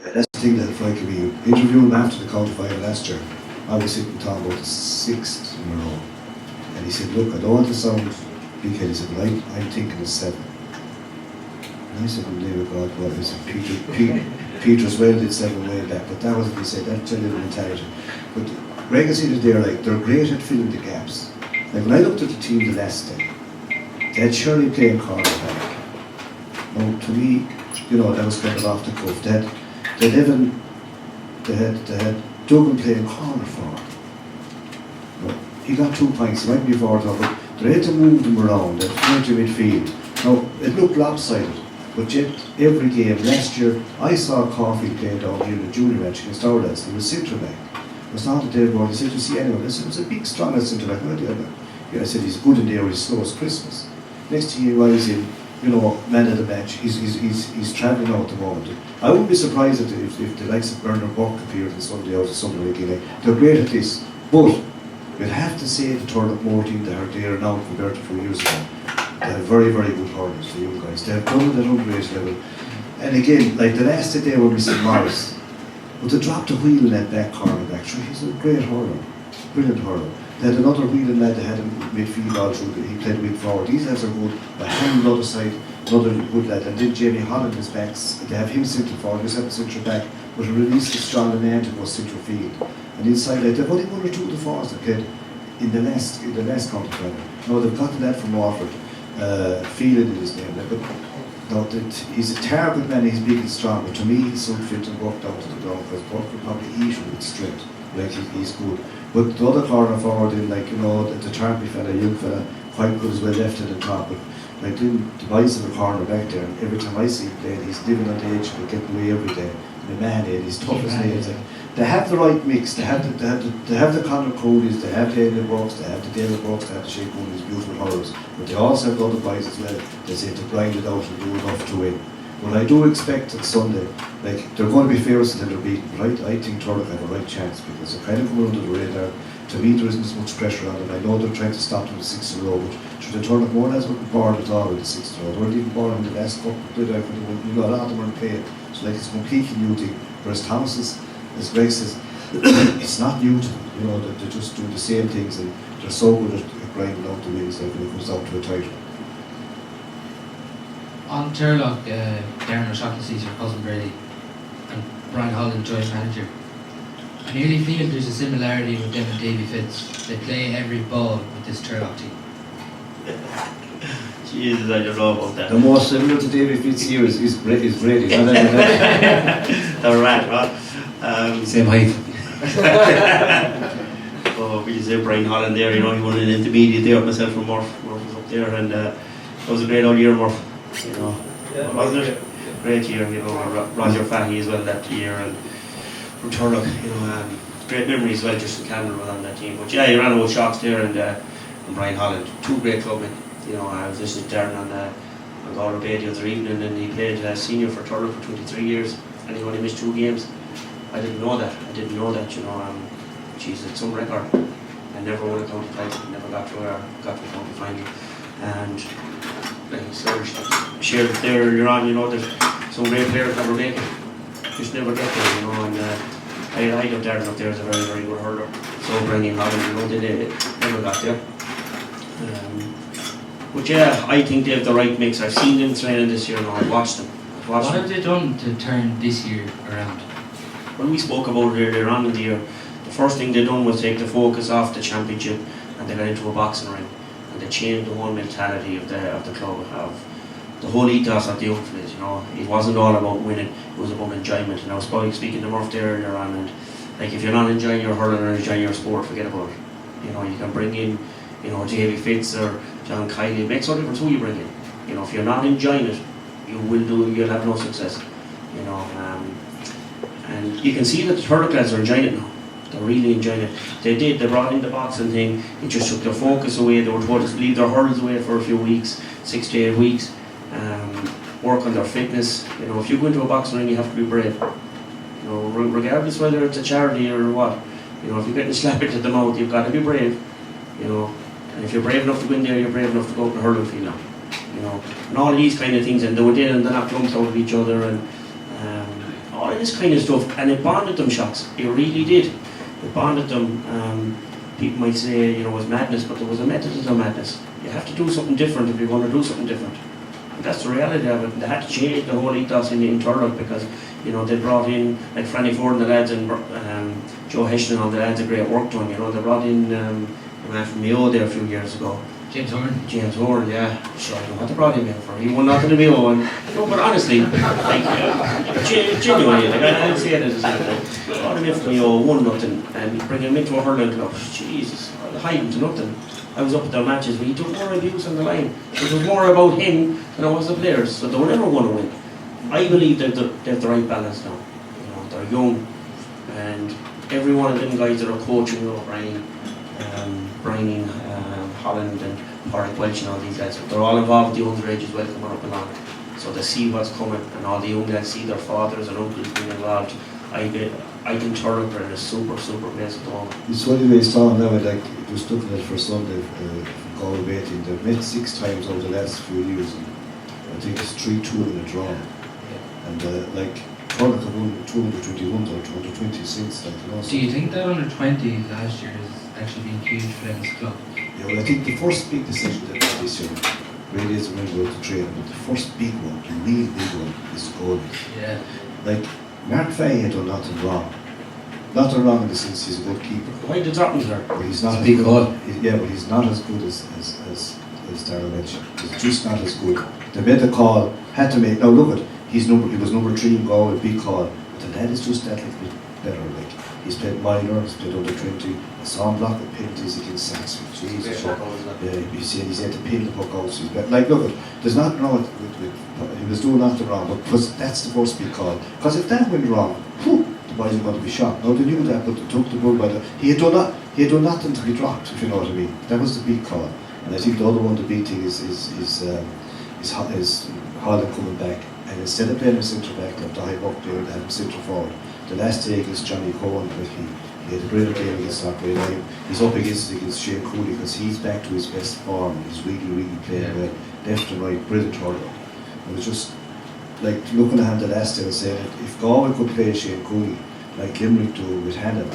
Yeah, that's the thing that if I could be interviewing him after the county final last year, I was sitting talking about the 6th in a row, and he said, look, I don't want to sound big head, he said, but I'm thinking of 7. And I said, in the name of God, what is it? Peterswell did 7 way back, but that was what he said, that's a little mentality. But Greg and Steede there, like, they're great at filling the gaps. Like, when I looked at the team the last day, they had Shirley playing cornerback. Now, to me, that was kind of off the cuff. They had Duggan playing corner forward. he got 2 points, he might be forward, but they had to move them around, they had to midfield. Now, it looked lopsided, but yet every game, last year, I saw Coffey play down here in the junior match against our lads, he was centre back. It was not a dead ball, he said, you see anyone, I said, it was a big, strong centre back, I said, he's good in there, he's slow as Christmas. Next thing he arrives in, man of the match, he's travelling out at the moment. I wouldn't be surprised if the likes of Bernard Burke appeared in Sunday out of something like that. They're great at this, but we'd have to say the Turlough Moor team that are there now compared to 4 years ago. They have very, very good hurlers, the young guys. They have done it at underage level. And again, like the last day were Mr. Morris, but they dropped a wheel in that back corner back. He's a great hurler, brilliant hurler. They had another wheeling lad that had him midfield all through, he played wing forward. These lads are good, but hang the other side, another good lad. And then Jamie Holland is back, they have him centre forward, they have him centre back, but released the strong man to go centre field. And inside that, they've only 1 or 2 of the forwards that played in the last county final. No, they've got that from Waterford, Phelan in his name. But no, he's a terrible man, he's big and strong, but to me he's so fit and worked down to the ground, because Burke could probably eat him with strength. Like he's good. But the other corner forward in, like, the Tarpey fella, young fella, quite good as well left at the top. But like the boys in the corner back there, and every time I see him playing, he's living on the edge and getting away every day. And the man he's tough as nails. Like, they have the right mix, they have the Conor Coleys, they have the Aidan Brooks, they have the David Brooks, they have the Shane Coleys, beautiful hurlers. But they also have the other boys as well, they say to grind it out and do enough to win. But I do expect on Sunday, like, they're going to be fierce until they're beaten, but I think Turlough have a right chance, because they're kind of coming under the radar. To me, there isn't as much pressure on them. I know they're trying to stop them in the 6th in a row, but should the Turlough more or less wouldn't board at all in the 6th in a row. They weren't even bored in the last cup, a lot of them weren't playing. So like, it's a completely new thing. Whereas Thomas, as Greg says, it's not new to them, they just do the same things, and they're so good at grinding out the wins, like, when it comes down to a title. On Turlough, Darren O'Shaughnessy's your cousin Brady, and Brian Holland, joint manager. I nearly feel there's a similarity with them and Davy Fitz. They play every ball with this Turlough team. Jesus, I don't know about that. The most similar to Davy Fitz here is Brady. The rat, right? Same height. Oh, we say Brian Holland there, he won an intermediate there, myself from Murph was up there, and it was a great old year, Murph. Wasn't it? Great year, Roger Fahey as well that year, and from Turlough, great memories as well. Justin Cameron was on that team. But yeah, you ran old Shocks there, and Brian Holland, 2 great clubmen. I was listening to Darren on Galway Bay the other evening, and he played senior for Turlough for 23 years, and he only missed 2 games. I didn't know that. Geez, it's some record. I never won a county title, never got to a county final, and shared it there earlier on, there's some great players never make it, just never get there, and I got Darren up there as a very, very good hurler. So Brady Holland, they never got there. But yeah, I think they have the right mix. I've seen them training this year now, I've watched them. What have they done to turn this year around? When we spoke about it earlier on in the year, the first thing they done was take the focus off the championship, and they got into a boxing ring. And they changed the whole mentality of the club, of the whole ethos of the outfit. It wasn't all about winning; it was about enjoyment. And I was probably speaking to Murph there earlier on, and like, if you're not enjoying your hurling or enjoying your sport, forget about it. You can bring in, Davy Fitz or John Kiley. It makes no difference who you bring in. If you're not enjoying it, you'll have no success. And you can see that the Turlough lads are enjoying it now. They're really enjoying it. They brought in the boxing thing, it just took their focus away. They were told to leave their hurdles away for a few weeks, 6 to 8 weeks, work on their fitness. If you go into a boxing ring, you have to be brave. Regardless whether it's a charity or what. If you're getting slapped into the mouth, you've got to be brave. And if you're brave enough to go in there, you're brave enough to go out to the hurling field now. And all these kind of things, and they went in and they knocked lumps out of each other, and all of this kind of stuff, and it bonded them, Shocks. It really did. It bonded them. People might say, it was madness, but there was a method to the madness. You have to do something different if you want to do something different. And that's the reality of it. They had to change the whole ethos in Turlough, because they brought in, like Franny Ford and the lads, and Joe Hession and all the lads, a great work done. They brought in a man from Mayo there a few years ago, James Horn, yeah. Sure, I don't know what they brought him in for. He won nothing to be on. No, but honestly, genuinely, I didn't say that as anything. Brought him in for 1-0, and bring him into a hurling club. Jesus, I'll hide him to nothing. I was up at their matches, but he took more abuse on the line. It was more about him than it was the players, so they were never going to win. I believe they've the right balance now. They're young, and every one of them guys that are coaching, Brian in Holland and Pádraig Welch and all these guys, they're all involved with the underage as well, coming up along. So they see what's coming, and all the young lads see their fathers and uncles being involved. I think Turlough are in a super place at the moment. It's funny they saw now, like, just looking at it for Sunday, from Galway team, they've met 6 times over the last few years, and I think it's 3-2 in a draw. Yeah. And Turlough have won 221 or 226. Do you think that under 20 last year has actually been huge for them as a club? Yeah, well, I think the first big decision they made this year really is when we go to train, but the first big one, the real big one, is the goal. Yeah. Mark Fahey had done nothing wrong. Nothing wrong in the sense he's a good keeper. Why did Dortmund there? But he's not a big goal. Yeah, but he's not as good as Darrell mentioned. He's just not as good. They made the call, had to make. Now look at, he was number 3 in Galway, big call. But the lad is just that little bit better. He's played minor, he's played under 20. I saw him block the penalties against Saxon. Jesus, he's had to pin the puck out. Look at, there's nothing wrong with he was doing nothing wrong, but that's the first big call. Because if that went wrong, the boys are going to be shocked. No, they knew that, but they took the bull by the. He had done nothing to be dropped, if you know what I mean. That was the big call, and I think the other one, the big thing is Holland coming back, and instead of playing him centre back, they've dive up there and have him centre forward. The last day against Johnny Cohen, he had a great game against Claregalway. He's up against Shane Cooley because he's back to his best form. He's really playing well, left and right, brilliant Turlough. It was just like looking at him the last day and saying, if Galway could play Shane Cooley like Limerick do with Hannon,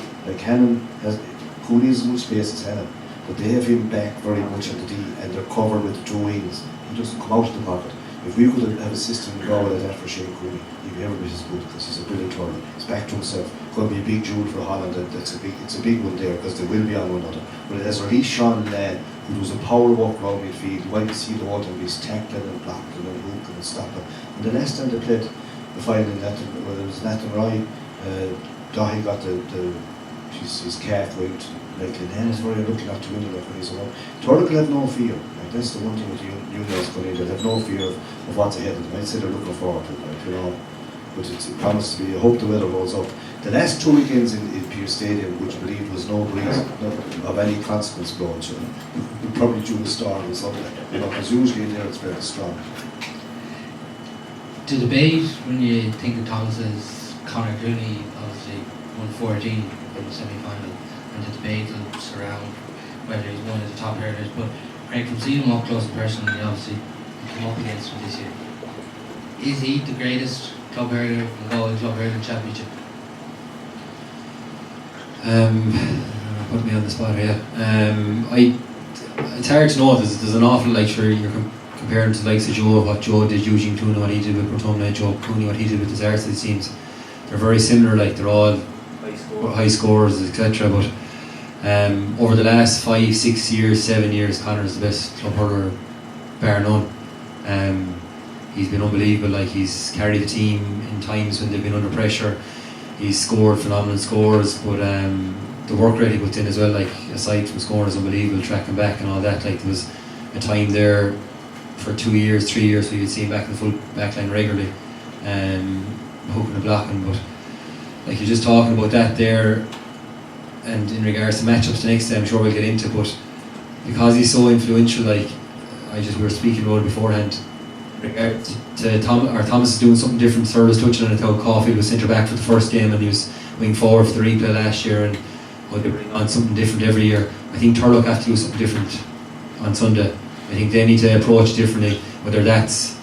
Cooley has as much space as Hannon, but they have him back very much on the D, and they're covered with the 2 wings. He doesn't come out of the pocket. If we could have a system in Galway like that for Shane Cooley, he'd be every bit as good because he's a brilliant Turlough. He's back to himself. Going to be a big jewel for Holland, and it's a big one there because they will be on one another. But it has released Sean Lad, who does a power walk around midfield. You might see the one time he's tackling and blocking and hooking and stopping. And the last time they played the final in Nathan, well, it was Nathan Roy, Dahi got his calf went. And then is very lucky not to win it when he's around. Turlough will have no fear. That's the one thing with you guys going in. They'll have no fear of what's ahead of them. I'd say they're looking forward to it, But it promised to be. I hope the weather holds up. The last 2 weekends in Pearse Stadium, which I believe was no breeze of any consequence blowing, probably due to storm or something. Because usually in there it's very strong. The debate when you think of Thomas's Conor Cooney obviously won 14 in the semi-final, and the debate will surround whether he's one of the top hurdlers. But Craig, from seeing him up close and personal, he obviously came up against him this year. Is he the greatest club hurler from the Galway Club Hurling Championship? Put me on the spot here. It's hard to know. There's an awful you're comparing to the likes of Joe, what Joe did, Eugene Tuna, what he did with Portumna, Joe Cooney, what he did with his Arsenal teams. They're very similar. They're all high scores, etc. But over the last 5, 6 years, 7 years, Conor's the best club hurler, bar none. He's been unbelievable. He's carried the team in times when they've been under pressure. He's scored phenomenal scores, but the work rate he puts in as well, aside from scoring, is unbelievable, tracking back and all that. There was a time there for 2 years, 3 years, where you'd see him back in the full back line regularly, hooking and blocking. But you're just talking about that there, and in regards to matchups the next day, I'm sure we'll get into, but because he's so influential, we were speaking about it beforehand, to Thomas is doing something different. Sir was touching on it, how Caulfield was centre back for the first game and he was wing forward for the replay last year, and they bring on something different every year. I think Turlough have to do something different on Sunday. I think they need to approach differently, whether that's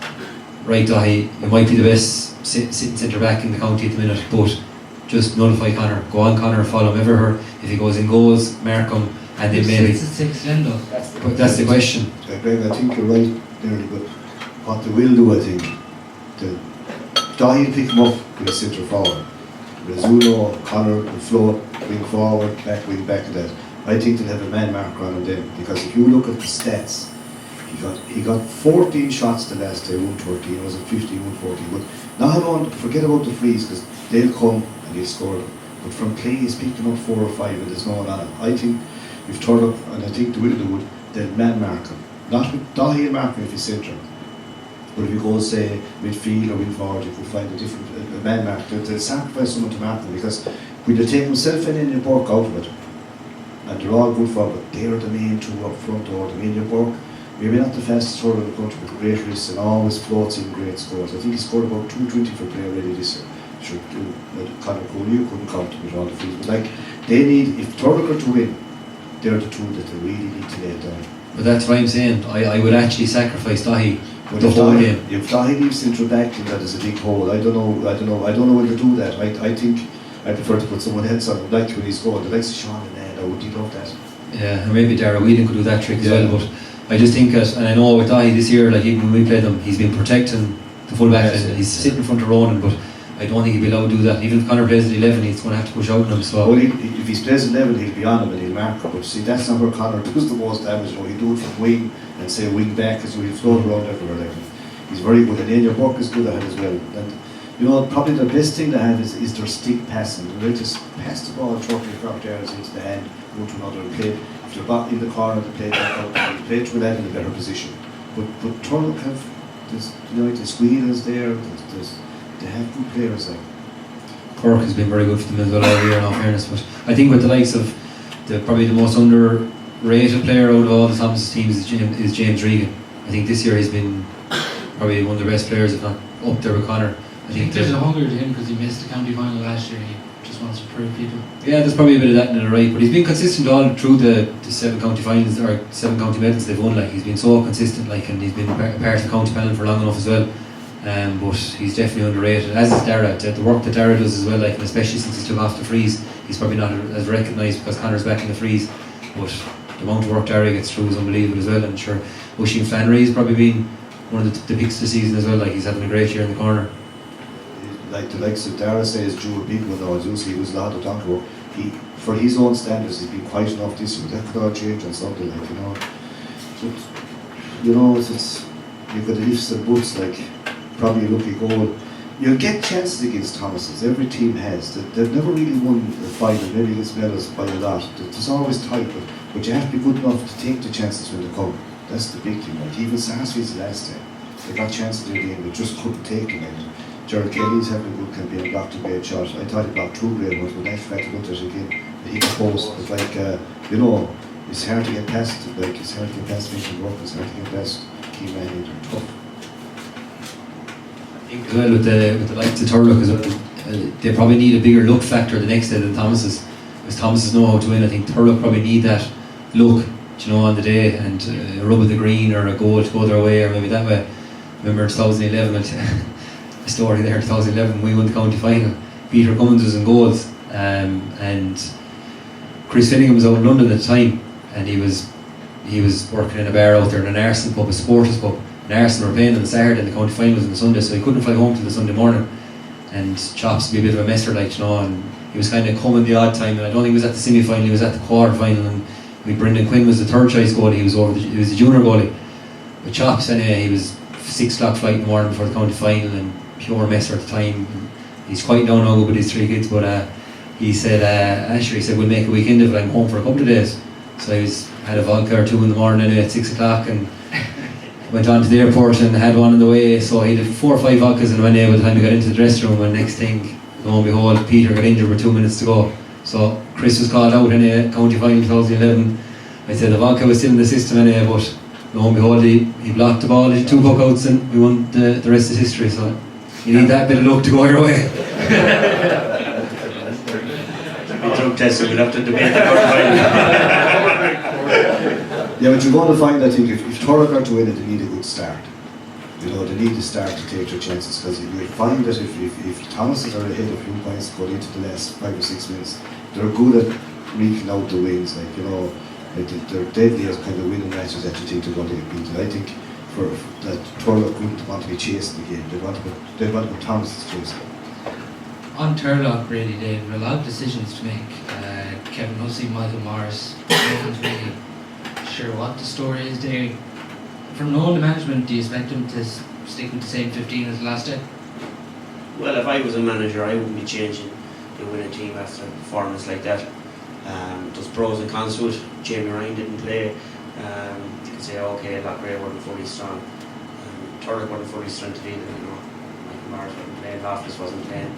right, Dahi, you might be the best sitting centre back in the county at the minute, but just nullify Conor. Go on Conor, follow him everywhere. If he goes in goals, mark him, and then maybe. That's the question. Greg, I think you're right there, but what they will do, I think, Dahi will pick him up with a centre forward. Rizzuto, Conor will float, wing forward, wing back to that. I think they'll have a man marker on him then, because if you look at the stats, he got 14 shots the last day, 113, was it 15, 114, but not alone, forget about the frees, because they'll come and he'll score them, but from play he's picked them up 4 or 5 and there's no one on it. I think if Turlough, and I think the Widow would, they'll man mark him, not with Dahi mark him if he's centre, but if you go say midfield or mid forward, you could find a different a man mark, they'll sacrifice someone to mark him, because when they take himself and then Burke out of it, and they're all good for it, but they're the main two up front, or the main Burke, maybe not the fastest hurler in the country, but great risks and always floats in great scores. I think he scored about 220 for play already this year. Sure, Conor Cooley, you couldn't count him with all the frees, but like, they need, if Turlough are to win, they're the two that they really need to lay down. But that's what I'm saying. I would actually sacrifice Dahi But the whole game. If Dahi leaves central back, then that is a big hole. I don't know when to do that. I think I prefer to put someone else on. Like when he's going, the likes of Sean and Ed, I would love that. Yeah, and maybe Dara Whelan could do that trick as well. But I just think that, and I know with Dahi this year, like even when we played him, he's been protecting the full back line. He's sitting in front of Ronan, but I don't think he'll be allowed to do that. Even if Conor plays at 11, he's going to have to push out on him. So well, if he plays at 11, he'll be on him and he'll mark him. But see, that's not where Conor does the most damage. You know, he'll do it from wing and say wing back, because he'll float around everywhere. Like, he's very good, and Daniel Burke is good at it as well. And you know, probably the best thing they have is their stick passing. They just pass the ball 30 or 40 yards into the hand, go to another and play. If they're back in the corner, they play back out, they play to that in a better position. But Turlough have, the Swede is there, they have good players like. Cork has been very good for them as well all year, in all fairness. But I think with the likes of probably the most underrated player out of all the Thomas teams is James Regan. I think this year he's been probably one of the best players, if not up there with Conor. I think there's a hunger to him because he missed the county final last year. He just wants to prove people. Yeah, there's probably a bit of that in the right, but he's been consistent all through the 7 county finals or 7 county medals they've won. Like, he's been so consistent, like, and he's been part of the county panel for long enough as well. But he's definitely underrated, as is Dara. The work that Dara does as well, like, and especially since he took off the frees, he's probably not as recognised because Conor's back in the frees. But the amount of work Dara gets through is unbelievable as well. And sure, Oisin Flannery's probably been one of the picks of the season as well. Like, he's having a great year in the corner. Like the likes of Dara says, Joe people know he was a lot to talk about. For his own standards, he's been quite enough this year. That could all change on something, like, you know. But, you know, it's you've got the ifs and buts, like probably a lucky goal. You'll get chances against Thomases. Every team has. They've never really won the final, maybe against medals by a lot. There's always tight, but you have to be good enough to take the chances when they come. That's the big thing. Like even Sarsfield's last time, they got chances in the game, but just couldn't take them. And Gerald Kelly's having a good campaign, blocked a great shot. I thought he blocked 2 great ones, but actually had to look at it again. He proposed, but like, you know, it's hard to get past. Like, it's hard to get past Vincent Rock, it's hard to get past Key Man. They're tough. I think as well with the likes of Turlough, because they probably need a bigger look factor the next day than Thomas's. Because Thomas's know how to win. I think Turlough probably need that look, you know, on the day, and a rub of the green or a goal to go their way, or maybe that way. Remember in 2011, a story there, 2011, we won the county final. Peter Cummins was in goals, and Chris Finnegan was out in London at the time, and he was working in a bar out there in an Arsenal pub, a supporters pub. And Arsenal were playing on the Saturday and the county final was on the Sunday, so he couldn't fly home till the Sunday morning. And Chops would be a bit of a messer, like, you know, and he was kind of coming the odd time, and I don't think he was at the semi-final, he was at the quarter-final, and Brendan Quinn was the third choice goalie, he was the junior goalie. But Chops, anyway, he was 6 o'clock flight in the morning before the county final, and pure messer at the time. And he's quite down now with his 3 kids, but he said, Asher, he said, we'll make a weekend of it, I'm home for a couple of days. So he had a vodka or 2 in the morning anyway at 6 o'clock, and went on to the airport and had one on the way. So he did 4 or 5 vodkas and went by the time he got into the dressing room, and next thing, lo and behold, Peter got injured with 2 minutes to go. So Chris was called out in a county final 2011. I said the vodka was still in the system anyway, but lo and behold, he blocked the ball, he did 2 puck-outs, and we won the rest is history. So you need that bit of luck to go your way. Drug testing, we'll have to debate that. Yeah, but you're going to find, I think, if Turlough are to win it, they need a good start. You know, they need to start to take their chances, because you find that if Thomases are ahead a few points going into the last 5 or 6 minutes, they're good at reeking out the wins. Like, you know, like they're deadly as kind of winning matches that you think they're going to get beaten. I think for that Turlough wouldn't want to be chasing the game. They'd want to put Thomases chasing. On Turlough, really, Dave, there are a lot of decisions to make. Kevin Hussey, Michael Morris. No one's really sure what the story is there. From knowing the management, do you expect them to stick with the same 15 as the last day? Well, if I was a manager, I wouldn't be changing the winning team after a performance like that. There's pros and cons to it. Jamie Ryan didn't play. You could say, okay, Lochray wasn't fully strong. Turlough wasn't fully strengthened either. Michael Morris wasn't playing. Loftus wasn't playing.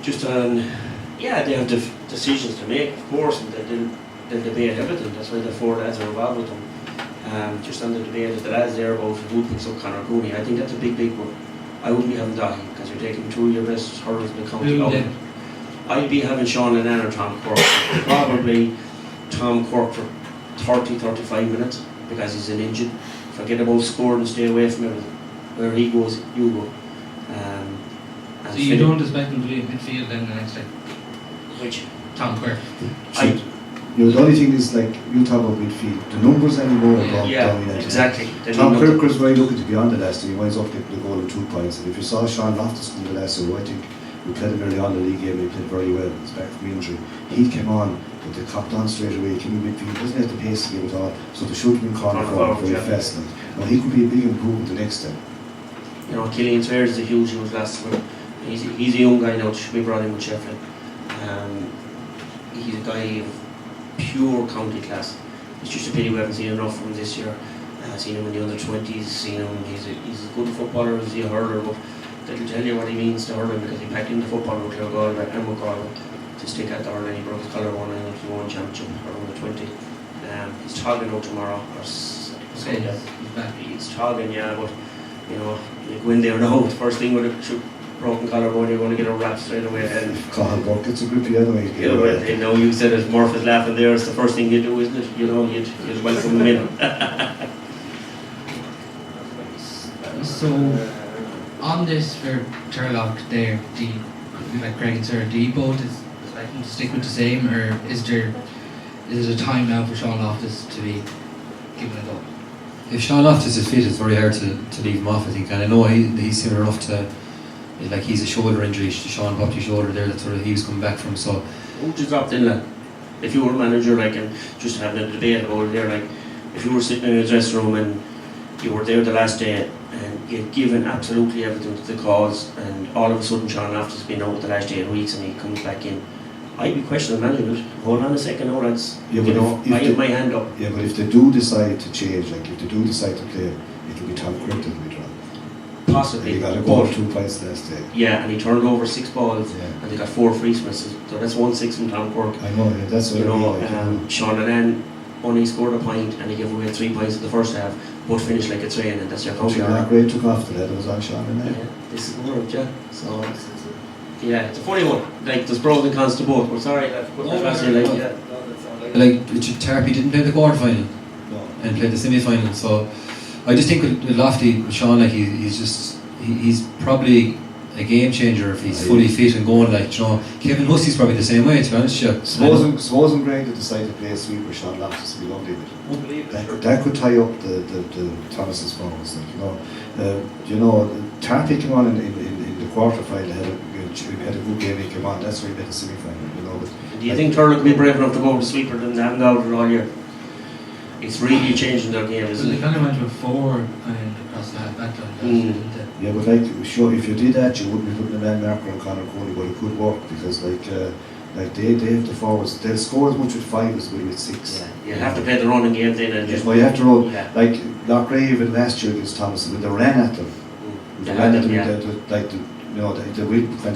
Just on, they have decisions to make, of course, and they'll debate everything. That's why the 4 lads are involved with them. Just on the debate of the lads there about who picks up Conor Cooney, I think that's a big one. I wouldn't be having Dahi because you're taking 2 of your best hurlers in the county out. I'd be having Sean Lennon or Tom Quirk. Probably Tom Quirk for 30-35 minutes because he's an engine. Forget about scoring and stay away from everything. Where he goes, you go. So you don't expect him to be in midfield then the next day? Which? Tom Quirk. The only thing is, like, you talk about midfield, the numbers anymore don't dominate. Exactly. Tom Quirk was very lucky to be on the last day. He winds up getting the goal and 2 points. And if you saw Sean Loftus come the last year, I think we played him early on in the league game, he played very well. He's back from injury. He came on, but they copped on straight away. He came in midfield, doesn't have the pace to give it all. So they should have been corner forward very fast. Now he could be a big improvement the next time. Killian Twares is a huge loss for him. He's a young guy now, should be brought in with Sheffield. He's a guy of pure county class. It's just a pity we haven't seen enough from him this year. Seen him in the under-20s, seen him, he's as good a footballer as a hurler, but that'll tell you what he means to hurling because he packed in the football with Claregalway and with Galway to stick at the hurling. He broke his collarbone in the one championship or under-20. He's togging out tomorrow. He's togging, but you go in there now, the first thing with a broken collarbone, you're going to get a wrap straight away. And Cathal Burke gets a grip the other way. You said it, Murph is laughing there, it's the first thing you do, isn't it? You'd welcome him in. So, on this for Turlough there, like Greg and Sarah, do you both expect them to stick with the same, or is it a time now for Sean Loftus to be given a go? If Sean Loftus is fit, it's very hard to leave him off, I think. And I know he's similar enough to, like, he's a shoulder injury, Sean popped his shoulder there, that's where he was coming back from. So, who just dropped in, lad? If you were a manager, like, and just having a debate about it there, like, if you were sitting in a dressing room and you were there the last day and you'd given absolutely everything to the cause, and all of a sudden Sean Loftus has been out the last 8 weeks and he comes back in, I'd be questioning management. Hold on a second, now lads. I have my hand up. Yeah, but if they do decide to change, like if they do decide to play, it'll be Tom Quirk that'll be drawn. Possibly. He got a goal 2 points last day. Yeah, and he turned over 6 balls and they got 4 free misses. So that's 1-6 from Tom Quirk. I know, that's what I mean. Sean Lennon only scored a point and he gave away 3 points in the first half, but finished like a train, and that's your county. Ray took off to that, it was on Sean Lennon. Yeah, this is the world, So it's a funny one. Like, there's pros and cons to both. We're sorry, Tarpey didn't play the quarter final and played the semi final. So I just think with Lofty, with Sean, like he's probably a game changer if he's fully fit and going. Like, Kevin Hussey's probably the same way, to be honest. Supposing Greg to decide to play a sweeper, Sean Loftus would be lovely with it. That could tie up the Thomas's forwards. Tarpey came on in the quarter final, had a good game. He came on. That's why he made the semi final. Do you think Turlough could be brave enough to go with the sweeper than they haven't got it all year? It's really changing their game, isn't it? They kind of went to a 4 and across that backline. Yeah, but if you did that, you wouldn't be putting a man marker on Conor Cooney, but it could work because they have the forwards. They'll score as much with 5 as with 6. Yeah, you have to play the running game then, and just. Well, you have to run like Lochray even last year against Thomas when they ran at them. They will kind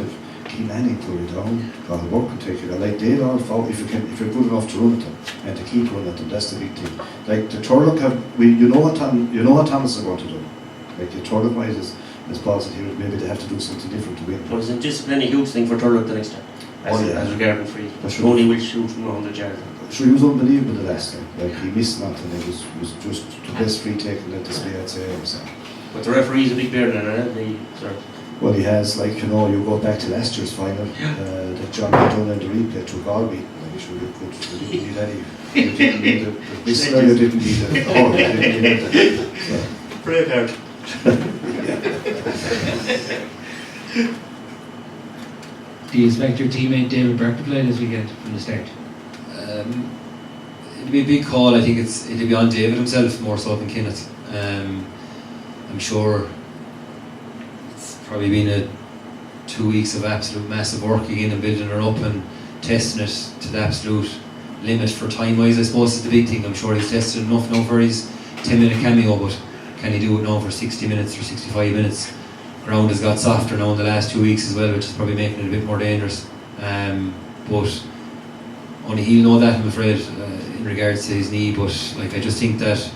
of keep Manning to it down. God, work can take it. Like they'll all fall if you're good enough to run at them and to keep running at them. That's the big thing. Like the Turlough you know what Thomas are going to do. Like the Turlough might as Paul said here, maybe they have to do something different to win. But isn't discipline a huge thing for Turlough the next time? As regarding free. Tony will shoot from 100 yards. Sure, he was unbelievable the last time. Like he missed nothing. It was just the best free taking that display I'd say ever saw. But the referee's a big bear then, Well, he has, you go back to last year's final, that John had done in the replay took all beat. Like, sure, you didn't need any. You didn't need it. This scenario didn't need it. Oh, you didn't need it. So. Brave heart. Do you expect your teammate David Burke to play this weekend from the start? It'd be a big call. I think it'd be on David himself more so than Kenneth. I'm sure it's probably been 2 weeks of absolute massive work again and building her up and testing it to the absolute limit for time wise. I suppose is the big thing. I'm sure he's tested enough now for his 10-minute cameo, but can he do it now for 60 minutes or 65 minutes? Ground has got softer now in the last 2 weeks as well, which is probably making it a bit more dangerous. But only he'll know that, I'm afraid, in regards to his knee. But like, I just think that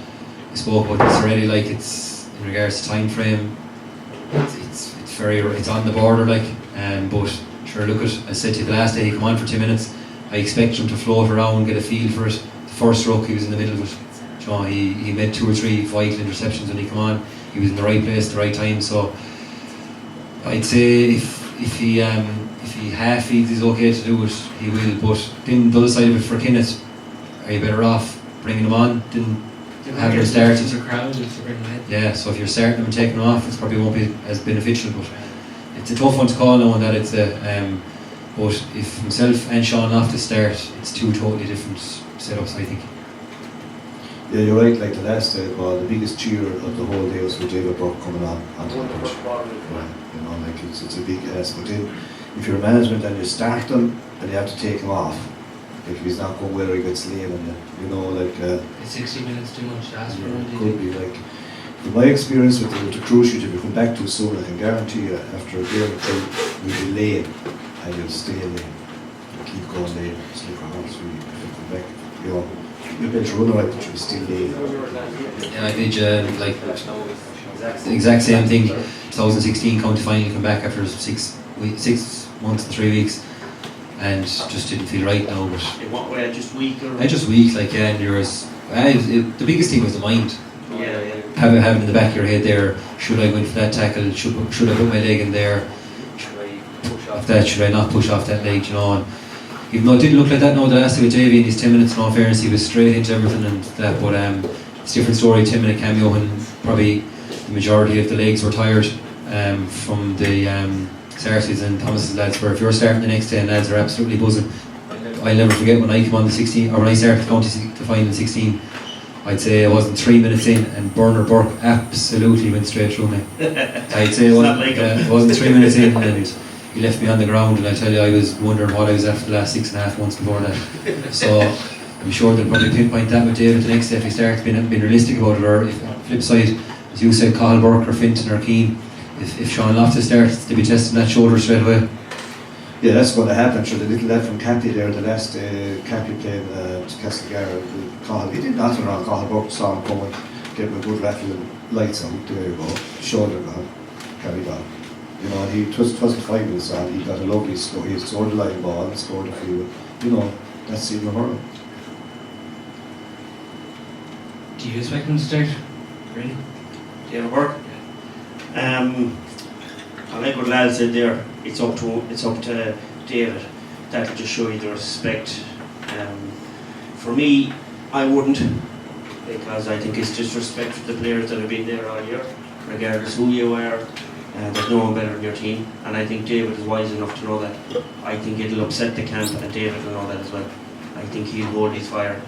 I spoke about this already. Like, it's in regards to time frame, it's on the border. Like, but sure, look at, I said to you the last day he came on for 10 minutes. I expect him to float around, get a feel for it. The first stroke he was in the middle of it. You know, he made 2 or 3 vital interceptions when he came on. He was in the right place at the right time. So I'd say if he half feels he's okay to do it, he will. But then the other side of it for Kenneth, are you better off bringing him on than having him started? Yeah, so if you're starting him and taking him off, it probably won't be as beneficial. But it's a tough one to call now, and that it's but if himself and Sean off to start, it's 2 totally different setups, I think. Yeah, you're right. Like the last day, the biggest cheer of the whole day was for David Burke coming onto the pitch. You know, like it's a big ask. But then, if you're management and you start them and you have to take him off, like if he's not going well or he gets lame, and you know, like Is 60 minutes too much to ask for? It could be like. From my experience with the cruise ship, if you come back too soon, I can guarantee you after a game or two, you'll be lame and you'll stay lame. You'll keep going lame. It's like a horse really. If you come back, you know, you'll be able to run right, but you'll be still lame. Yeah, I did like the exact same thing. 2016 county final, come back after 6 months and 3 weeks, and just didn't feel right now. But In what way? Just weak? Or? Just weak, like, yeah, and the biggest thing was the mind. Yeah. Having in the back of your head there, should I go in for that tackle? Should I put my leg in there? Should I push off that? Should I not push off that leg? You know, and even though it didn't look like that now, the last time with JV in these 10 minutes, in all fairness, he was straight into everything and that. But it's a different story. 10-minute cameo, and probably the majority of the legs were tired from the Saracens and Thomas's lads. Where if you're starting the next day, and lads are absolutely buzzing. I'll never forget when I came on the 16, or when I started the final 16. I'd say I wasn't 3 minutes in, and Bernard Burke absolutely went straight through me. I'd say I wasn't 3 minutes in, and he left me on the ground. And I tell you, I was wondering what I was after the last 6.5 months before that. So I'm sure they'll probably pinpoint that with David the next day if he starts being realistic about it. Or if flip side, as you said, Cathal Burke or Finton or Keane, if Sean Loftus starts, they'll be testing that shoulder straight away. Yeah, that's going to happen. Sure, the little lad from Cappy there, the last Cappy played Castlegar, Cathal, he did nothing wrong. Cathal Burke saw him coming, gave him a good rattle and lights out. There you go, shoulder gone, carried on. You know, and it wasn't 5 minutes on. He got a lovely score. He scored the line ball and scored a few. You know, that's Stephen Hurley. Do you expect him to start? Really? David Burke? I like what Lal said there. It's up to David. That'll just show you the respect. For me, I wouldn't, because I think it's disrespect for the players that have been there all year, regardless who you are. There's no one better than your team, and I think David is wise enough to know that. I think it'll upset the camp, and David will know that as well. I think he'll hold his fire.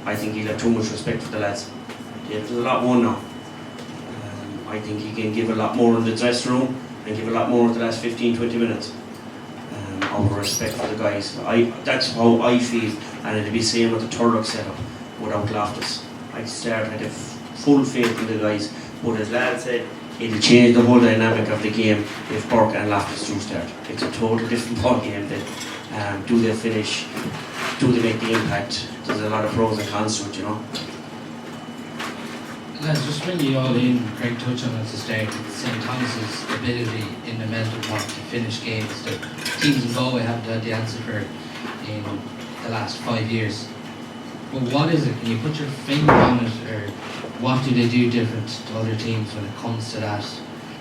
I think he'll have too much respect for the lads. David is a lot more now. I think he can give a lot more in the dressing room and give a lot more in the last 15-20 minutes out of respect for the guys. That's how I feel, and it'll be the same with the Turlough setup without Loftus. I'd have full faith in the guys, but as Lad said, it'll change the whole dynamic of the game if Burke and Loftus do start. It's a total different ball game. Do they finish? Do they make the impact? There's a lot of pros and cons to it, you know. Lads, just bring you all in, Craig touched on it to start, St. Thomas's ability in the mental part to finish games. The teams in Galway haven't had the answer for in the last 5 years. But what is it? Can you put your finger on it, or what do they do different to other teams when it comes to that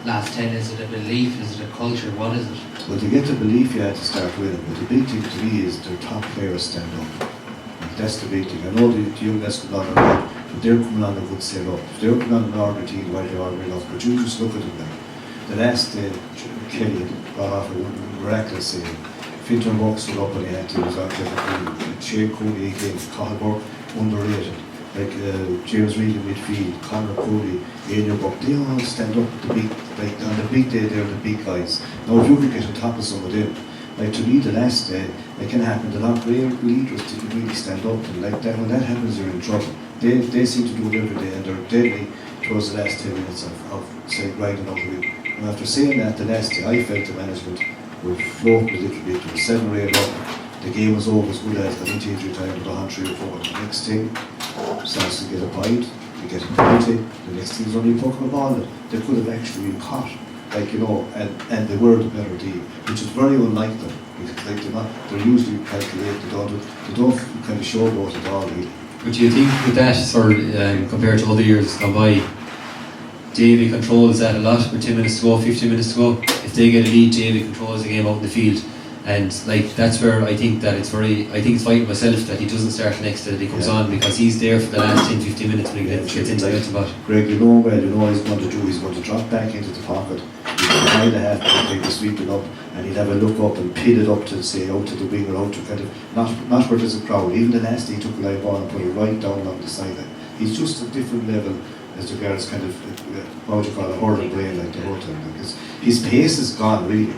last 10? Is it a belief? Is it a culture? What is it? Well, to get the belief, you had to start with it. But the big thing to me is their top players stand up. Like, that's the big thing. I know the young lads come on and on, but they're coming on a good set up. If they're coming on an order team, why they are well off. But you just look at them now. The last Kelly got off a miraculous save. Finton Bucks were up on the hand, he was out there. Shane Cooley again, Cahill underrated. Like James Reed in midfield, Conor Cooley, Ian Buck, they all stand up at the big, like on the big day they're the big guys. Now if you could get on top of some of them, like to me the last day, it can happen, the Loughrea leaders didn't really stand up, and like that, when that happens you're in trouble. They seem to do it every day, and they're deadly towards the last 10 minutes of say riding out the wheel. And after saying that, the last day I felt the management would float a little bit, it was 7 or 8 up. The game was over as good as the injury time with 100 or 4. The next thing starts to get a bite, you get a penalty, the next thing is only a puck of a ball that they could have actually been caught. Like, you know, and they were the better team, which is very unlike them, because like they're usually calculated, they don't kind of showboat at all really. But do you think with that sort of compared to other years gone by, Davy controls that a lot with 10 minutes to go, 15 minutes to go? If they get a lead, Davy controls the game out in the field. And like that's where I think that it's fighting myself that he doesn't start next that he comes on, because he's there for the last 10-15 minutes when he gets into the spot. Greg, you know well, you know what he's going to do. He's going to drop back into the pocket. He's behind the half and take the sweeping up, and he'll have a look up and pin it up to say out to the wing or out to kind of not where there's a crowd. Even the last day he took a live ball and put it right down on the sideline. He's just a different level as regards kind of what would you call a hurling brain like the whole time. Because his pace is gone really.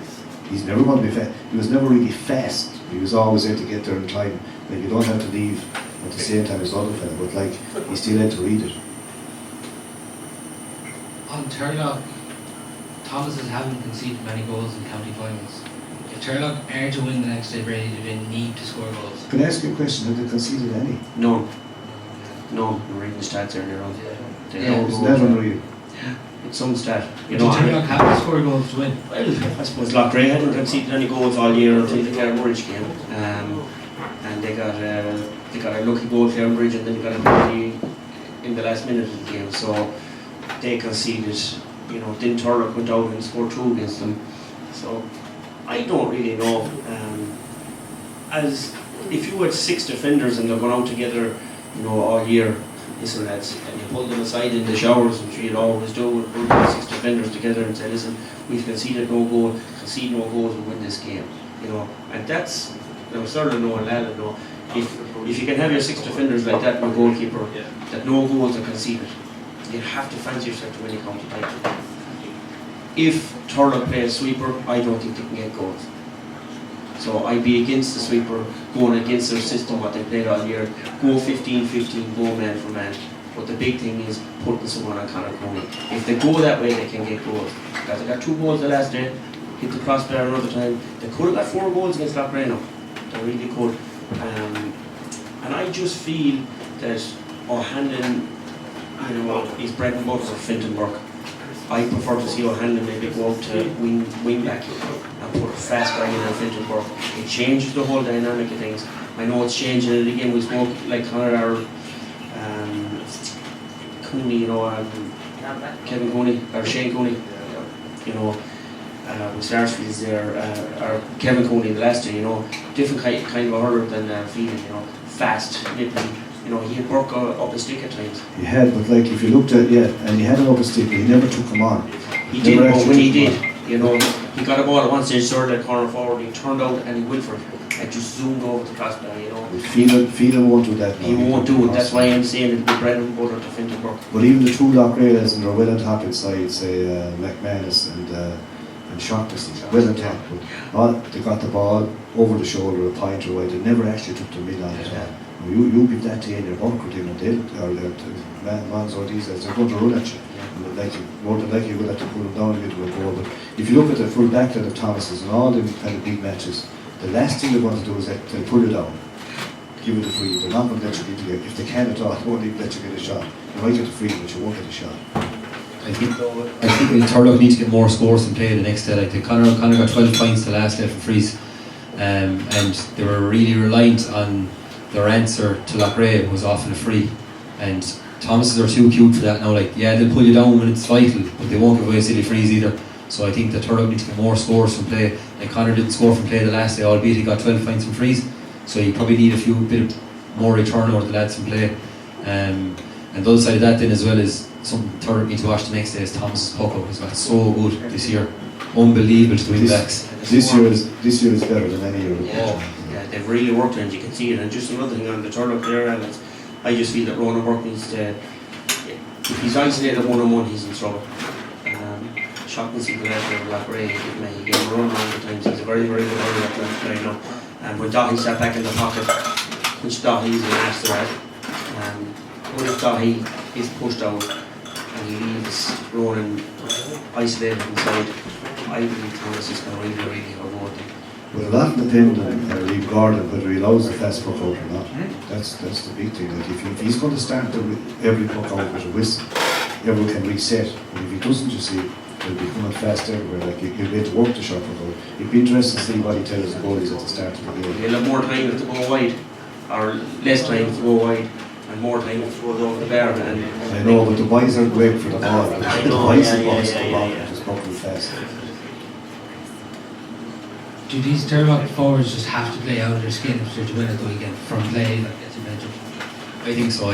He's never going to be fast. He was never really fast. He was always there to get there in time. Like you don't have to leave at the same time as the other fella, but like he still had to read it. On Turlough, Thomases haven't conceded many goals in county finals. If Turlough are to win the next day, Brady, do they need to score goals? Can I ask you a question? Have they conceded any? No. I'm reading the stats earlier on. Isn't that unreal? It's some stat. You know, Turlough have to score goals to win. Well, I suppose Loughrea hadn't conceded any goals all year until the Claregalway game, and they got a lucky goal Claregalway, and then they got a penalty in the last minute of the game. So they conceded. You know, then Turlough went out and scored 2 against them. So I don't really know. As if you had 6 defenders and they're going out together, you know, all year. Listen lads, and you pull them aside in the showers, which you'd always do, and put the 6 defenders together and say, listen, we've conceded no goals, we'll win this game. You know, and that's, you know, Sterling know and Lally know, if you can have your 6 defenders like that and a goalkeeper, that no goals are conceded, you have to fancy yourself to win a county title. If Turlough play a sweeper, I don't think they can get goals. So I'd be against the sweeper, going against their system, what they played all year. Go 15-15, go man for man. But the big thing is putting someone on Conor Cooley. If they go that way, they can get goals. Because they got 2 goals the last day, hit the crossbar another time. They could have got 4 goals against Loughrea. They really could. And I just feel that O'Hanlon, you know, is bread and butter for Finton Burke. I prefer to see O'Hanlon maybe go out to wing back and put a fast guy in on Finton Burke. It changes the whole dynamic of things. I know it's changing it again. We spoke like Conor or Cooney, you know, Kevin Cooney or Shane Cooney, you know, with Sarsfields there, or Kevin Cooney the last day, you know, different kind of a hurler than Phelan, you know, fast, nipping. You know, he had work up a stick at times. He had, but like if you looked at, and he had an up a stick, but he never took him on. He did, but when he did, you know, he got a ball at one stage, started at corner forward, he turned out and he went for it, and just zoomed over the crossbar, you know. Phelan won't do that now. He won't do it, that's why I'm saying it'll be bread and butter to Finton Burke. But even the 2 Loughreas, and they're well on top inside, say McManus and Shaughnessy, well on top. But they got the ball over the shoulder, a point away, they never actually took the mid on it. You give that to your bunker team and Mans or these guys, they're going to run at you. More than likely you're going to have to pull them down a bit to a goal. But if you look at the full backline of Thomases and all them kind of big matches, the last thing they're going to do is they'll pull it down, give it a free. They're not going to let you get it. If they can at all, they won't even let you get a shot. You might get a free, but you won't get a shot. I think Turlough need to get more scores and play the next day. Like Conor got 12 points the last day from frees, and they were really reliant on their answer to Loughrea was often a free, and Thomases are too cute for that now. Like, yeah, they'll pull you down when it's vital, but they won't give away silly frees either. So I think that Turlough needs to get more scores from play. Like Conor didn't score from play the last day, albeit he got 12 points from frees. So you probably need a bit more return over the lads from play. And And the other side of that then as well is something Turlough need to watch the next day is Thomas's puck out has got so good this year. Unbelievable to win backs. This year is better than any year. Yeah, they've really worked on it, you can see it. And just another thing on the Turlough there, and I just feel that Ronan Burke needs to, if he's isolated one-on-one, he's in trouble. Shaughnessy could have Black Ray, he gave him a run around the times. He's a very, very good early player now. And when Dahi sat back in the pocket, which Dahi is an ass to that, when Dahi is pushed out and he leaves Ronan isolated inside, I believe Thomas is going to really, really have a word. Well, a lot depends on Reeve Gordon, whether he allows the fast puck out or not. That's the big thing. Like if he's going to start every puck out with a whistle, everyone can reset. But if he doesn't, you see, he'll be coming fast everywhere. Like he'll be able to work the shot puck out. It'd be interesting to see what he tells the goalies at the start of the game. He'll have more time to go wide, or less time to go wide, and more time to throw it over the bar. I know, but the boys are great for the ball. The boys are boss for the ball, just puck fast. Do these Turlough forwards just have to play out of their skin if they're to win it the weekend from play, like as you mentioned? I think so.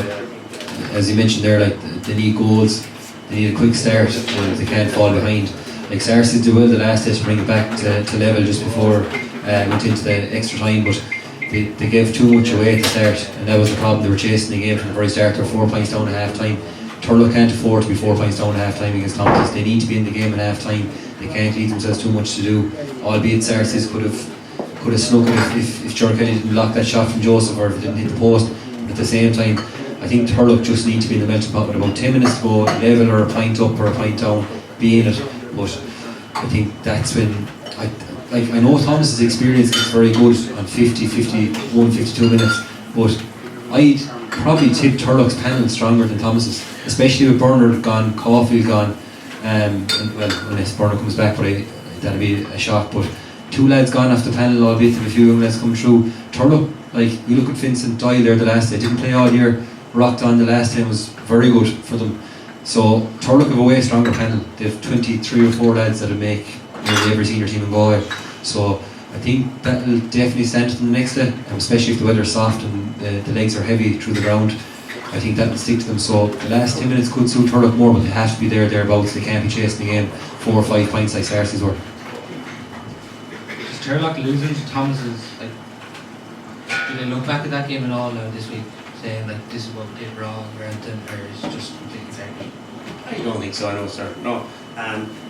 As you mentioned there, like they need goals, they need a quick start, and they can't fall behind. Like Saracens did well the last day to bring it back to level just before went into the extra time, but they gave too much away at the start, and that was the problem. They were chasing the game from the very start. They were 4 points down at half time. Turlough can't afford to be 4 points down at half time against Thomas. They need to be in the game at half time. They can't leave themselves too much to do. Albeit Saracens could have snuck it if John Kelly didn't block that shot from Joseph, or if it didn't hit the post. But at the same time, I think Turlough just need to be in the melting pot with about 10 minutes to go, level or a pint up or a pint down, be in it. But I think that's when I know Thomas's experience is very good on 50, 51, 52 minutes, but I'd probably tip Turlough's panel stronger than Thomas's, especially with Bernard gone, Caulfield gone, and well, unless Bernard comes back, but that'll be a shock. But 2 lads gone off the panel, albeit a few young lads come through. Turlough, like you look at Vincent Doyle there the last day, didn't play all year, rocked on the last time, was very good for them. So Turlough have a way stronger panel. They have 23 or 4 lads that'll make nearly every senior team in Galway. So I think that will definitely stand to them the next day, especially if the weather's soft and the legs are heavy through the ground. I think that will stick to them. So the last 10 minutes could suit Turlough more, but they have to be thereabouts. They can't be chasing the game 4 or 5 points like Saracens were. Does Turlough losing to Thomas's, like, do they look back at that game at all now this week, saying like this is what we did wrong or anything, or is it just completely fair? I don't think so, I know, sir. No.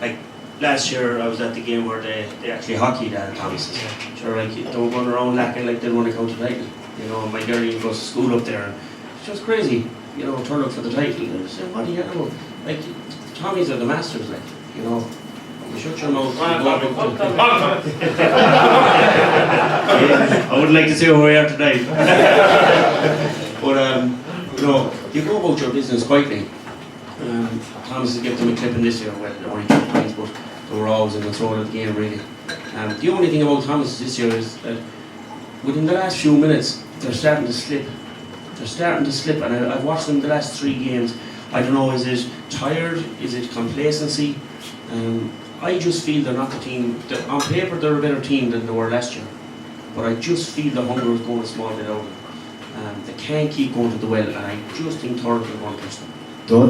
Like last year I was at the game where they actually hockeyed at Thomas's. Yeah. Sure, like they were going around lacking like they won a county title. You know, my girl even goes to school up there, and it's just crazy. You know, Turlough for the title. And I said, what do you know? Like Tommies are the masters, like, you know. You shut your mouth. I wouldn't like to say who we are tonight. But you know, you go about your business quietly. Thomas has given them a clipping this year, well, only 2 points, but they were always in control of the game, really. The only thing about Thomas this year is that within the last few minutes, they're starting to slip. They're starting to slip, and I've watched them the last 3 games. I don't know, is it tired? Is it complacency? I just feel they're not the team. On paper, they're a better team than they were last year, but I just feel the hunger is going a small bit out of them. They can't keep going to the well, and I just think Turlough are going to push them.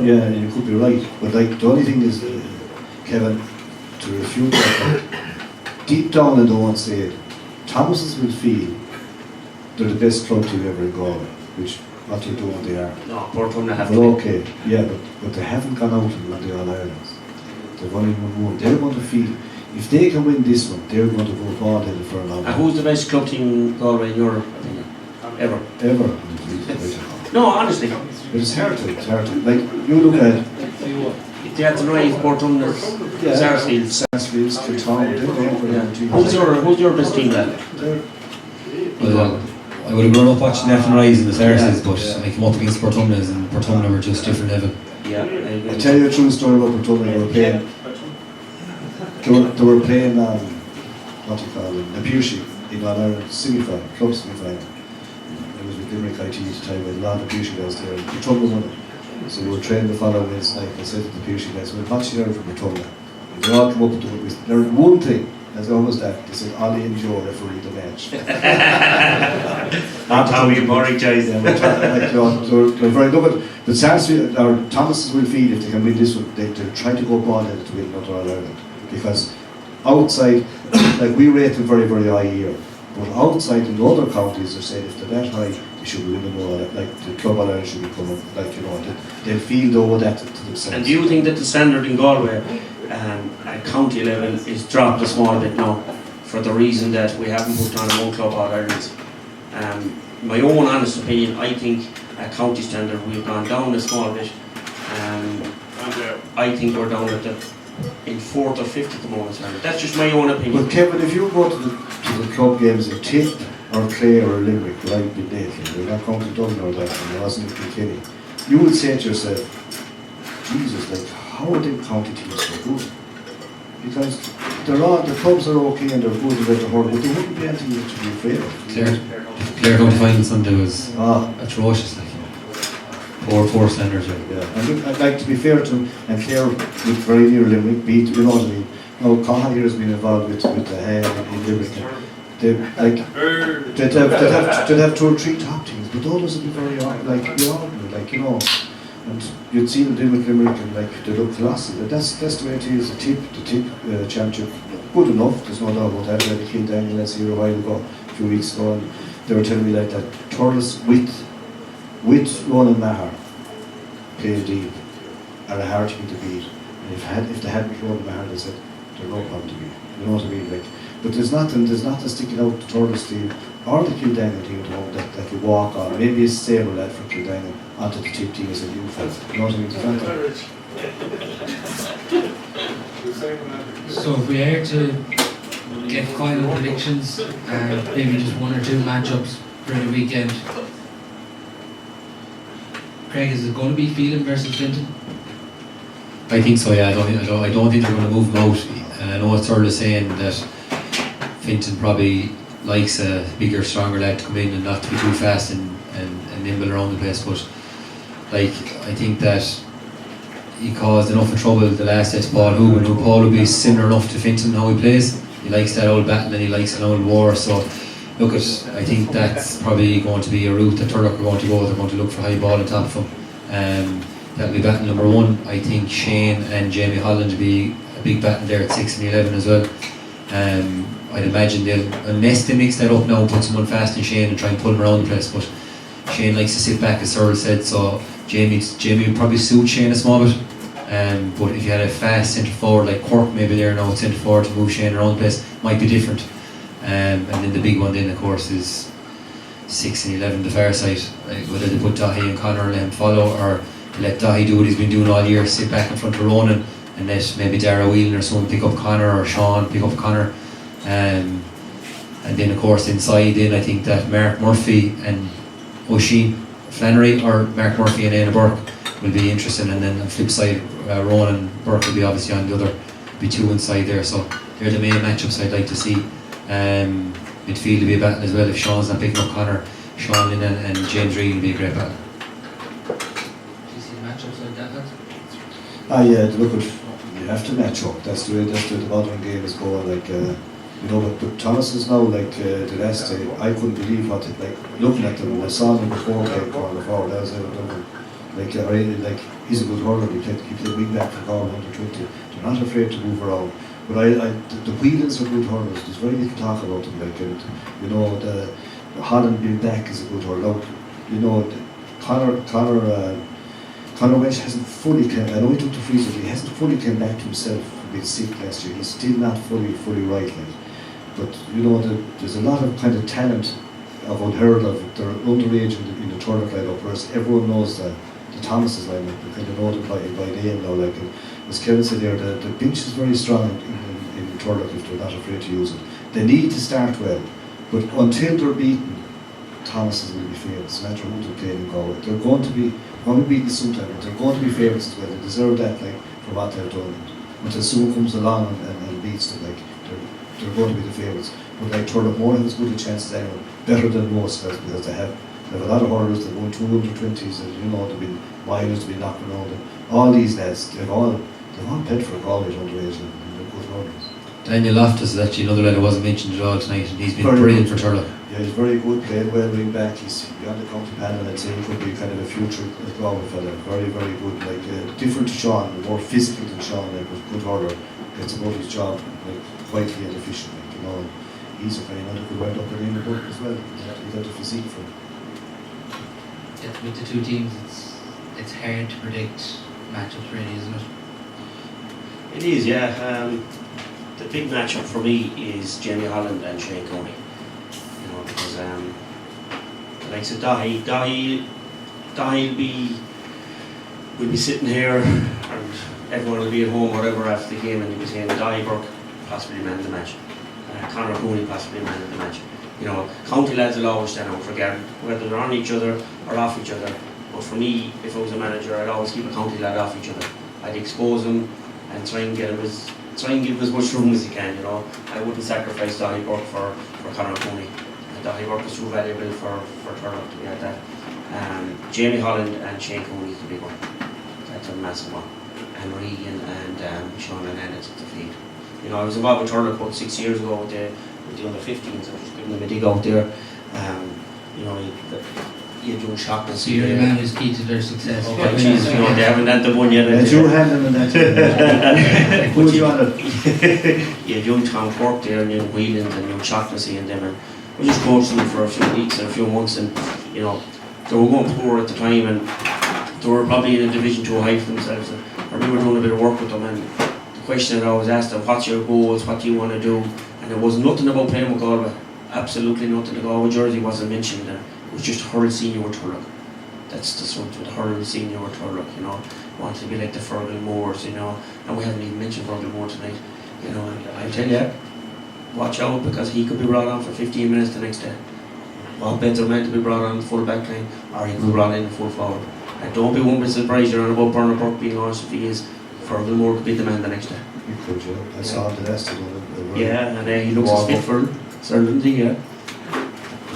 Yeah, you could be right, but like the only thing is, Kevin, to refute that, deep down in the one side, Thomas's will feel they're the best club team ever in Galway, which what they're doing they are. No, Portumna have but to. Okay, yeah, but they haven't gone out and won the All-Irelands. They've only won one. They're going to feel, if they can win this one, they're going to go ball headed for a long time. And who's the best club team in Galway in your opinion? Ever? Ever. No, honestly. But it's hard to. Like, you look at If they had to rank Portumna, Sarsfields. Sarsfields, Kiltown, they're going for Yeah. the team. Who's your best team then? Well, I would have grown up watching Left and Rise in the Saracens, but I came up against Portumna's, and Portumna were just different level. Yeah. I'll tell you a true story about Turlough. They were playing what do you call it, Napushi in All-Ireland semi-final, club semi-final. It was with Limerick IT at the time, with a lot of Napushi guys there, and Turlough won it. So we were training the following Wednesday night. I said to the Napushi guys, we're matching out from Turlough. They all come up and do it. There's one thing, As long as that, they said, Ollie and Joe referee the match. Tommy Murray guys. Yeah, they're very good. But Sarsfield, or Thomases will feel if they can win this one, they'll try to go ball headed to win Northern Ireland. Because outside, like we rate them very, very high here. But outside in the other counties, they're saying if they're that high, they should win them all. Like the Club All Ireland should be coming, like, you know, they'll feel over that to themselves. And do you think that the standard in Galway at county level is dropped a small bit now for the reason that we haven't put on one Club All Ireland? My own honest opinion, I think at county standard we've gone down a small bit. I think we're down at in 4th or 5th at the moment. That's just my own opinion. But Kevin, if you go to the club games in Tip or Clare or Limerick, where I've been lately, we're not County Dublin or that, and I wasn't in Kilkenny, you would say to yourself, Jesus, like, how are them county teams so good? Because the clubs are okay and they're good and they're hard, but there wouldn't be anything to be afraid of. Clare County final Sunday was atrocious, like. Poor standards. Yeah, and look, I'd like to be fair to them, and Clare looked very near Limerick, beat, you know what I mean. Now, Cahan here has been involved with the head in Limerick. They'd have 2 or 3 top teams, but those would be very ordinary, like, you know. And you'd see them do with Limerick and like they look colossal. That's the way it is. The tip championship, good enough, there's no doubt about that. We had a kid Daniel let's here a while ago, a few weeks ago, and they were telling me like that Turlough with Ronan Maher played deep are a hard team to beat. And if they hadn't Ronan Maher, they said they're no problem to beat. You know what I mean? Like, but there's nothing sticking out the Turlough team or the Kildare team at home that you walk on. Maybe a stable lad from Kildare onto the tip team as a new fella. You know what I mean? So if we are to get final predictions and maybe just 1 or 2 matchups for the weekend, Craig, is it going to be Phelan versus Clinton? I think so, yeah. I don't think they're going to move them out. And I know it's sort of saying that Finton probably likes a bigger, stronger lad to come in and not to be too fast and nimble around the place. But like, I think that he caused enough of trouble the last day to Paul Hogan. Paul will be similar enough to Finton how he plays. He likes that old battle and he likes an old war. So look, I think that's probably going to be a route that Turlough are going to go. They're going to look for high ball on top of him. That'll be battle number 1. I think Shane and Jamie Holland will be a big battle there at 6 and 11 as well. I'd imagine unless they mix that up now and put someone fast in Shane and try and pull him around the place, but Shane likes to sit back, as Cyril said, so Jamie would probably suit Shane a small bit. But if you had a fast centre forward like Cork maybe there now, centre forward to move Shane around the place, might be different. And then the big one then of course is 6 and 11 the far side, whether they put Dahi and Connor and let him follow, or let Dahi do what he's been doing all year, sit back in front of Ronan and let maybe Dara Whelan or someone pick up Connor, or Sean pick up Connor. And then of course inside then I think that Mark Murphy and O'Sheen Flannery, or Mark Murphy and Éanna Burke will be interesting, and then on the flip side Ronan Burke will be obviously on the other, be 2 inside there, so they're the main matchups I'd like to see. Midfield will be a battle as well. If Sean's not picking up Connor, Sean and James Reid will be a great battle. Do you see matchups like that, lads? Yeah, look, you have to match up. That's the way the modern game is going. Like, you know, but Thomas is now like the last day. I couldn't believe what it like looking at them. I saw them before playing corner forward. That was like he's a good hurler. He played wing back for Galway under 20. They're not afraid to move around. But the Whelans are good hurlers. There's very little talk about them. Like, and you know, the Holland being back is a good hurler. You know, Connor Welsh hasn't fully came. I know he took the freezer, but he hasn't fully came back to himself from being sick last year. He's still not fully right. Like. But you know, there's a lot of kind of talent of unheard of. They're underage in the Turlough lineup, whereas everyone knows the Thomas's lineup. You kind of know them by name now. Like, and as Kevin said there, the bench is very strong in Turlough if they're not afraid to use it. They need to start well, but until they're beaten, Thomas's will be favourites. No matter who they're playing in Galway, they're going to be beaten sometime, but they're going to be favourites as well. They deserve that, like, for what they've done. Until someone comes along and beats them, like, they're going to be the favourites. But like Turlough more have as good a chance as anyone, better than most, because they have a lot of hurlers. They're going 2 under 20s, and you know, they've been minors, they've been knocking around. And all these lads, they've all played for Galway underage, and they're good hurlers. Daniel Loftus is actually another lad who wasn't mentioned at all tonight, and he's been Very brilliant good. for Turlough. Yeah, he's very good, playing well wing back. He's on the county panel. I'd say he could be kind of a future Galway fella. Very, very good. Like different to Sean, more physical than Sean. Like was good hurler. Gets about his job like quietly and efficiently. You know, he's a kind of who went up there in the book as well. He's had a physique for him. Yeah, with the two teams, it's hard to predict matchups, really, isn't it? It is, yeah. The big matchup for me is Jamie Holland and Shane Coney. You know, because the likes of Dahi will be sitting here, and everyone will be at home, whatever, after the game, and you'll be saying Dahi Burke possibly man of the match, Conor Cooney possibly man of the match. You know, county lads will always stand out, regardless whether they're on each other or off each other. But for me, if I was a manager, I'd always keep a county lad off each other. I'd expose them and try and give him as much room as he can. You know, I wouldn't sacrifice Dahi Burke for Conor Cooney. Dahi Burke is too valuable for Turlough to be at that. Jamie Holland and Shane Cooney is the big one. That's a massive one. And Regan and Sean and Ennis at the field. You know, I was involved with Turlough about 6 years ago with the under 15s. I was just giving them a dig out there. You know, you had young Shaughnessy. So you're the man who's key to their success. Oh, Jesus, you know, they haven't had the one yet. That's your handling in that. Who would you want it? You had young Tom Cork there, and young Whelan, and young Shaughnessy, and them, and we just coached them for a few weeks and a few months, and you know, they were going poor at the time, and they were probably in a Division 2 high for themselves. And I remember doing a bit of work with them, and the question that I always asked them, what's your goals, what do you want to do? And there was nothing about playing with Galway, absolutely nothing. The Galway jersey wasn't mentioned, and it was just hurl senior with Turlough. That's the sort of hurl senior with Turlough, you know. Wanted to be like the Fergal Moors, you know, and we haven't even mentioned Fergal Moore tonight, you know. And I tell you, watch out, because he could be brought on for 15 minutes the next day. Well, better meant to be brought on the full back line, or he could be brought in the full forward. And don't be one bit surprised you're on about Bernard Burke being honest, if he is. Fergal Moore could be the man the next day. You could, yeah. I saw him the last time. Yeah, and he looks as fit for it, certainly, yeah.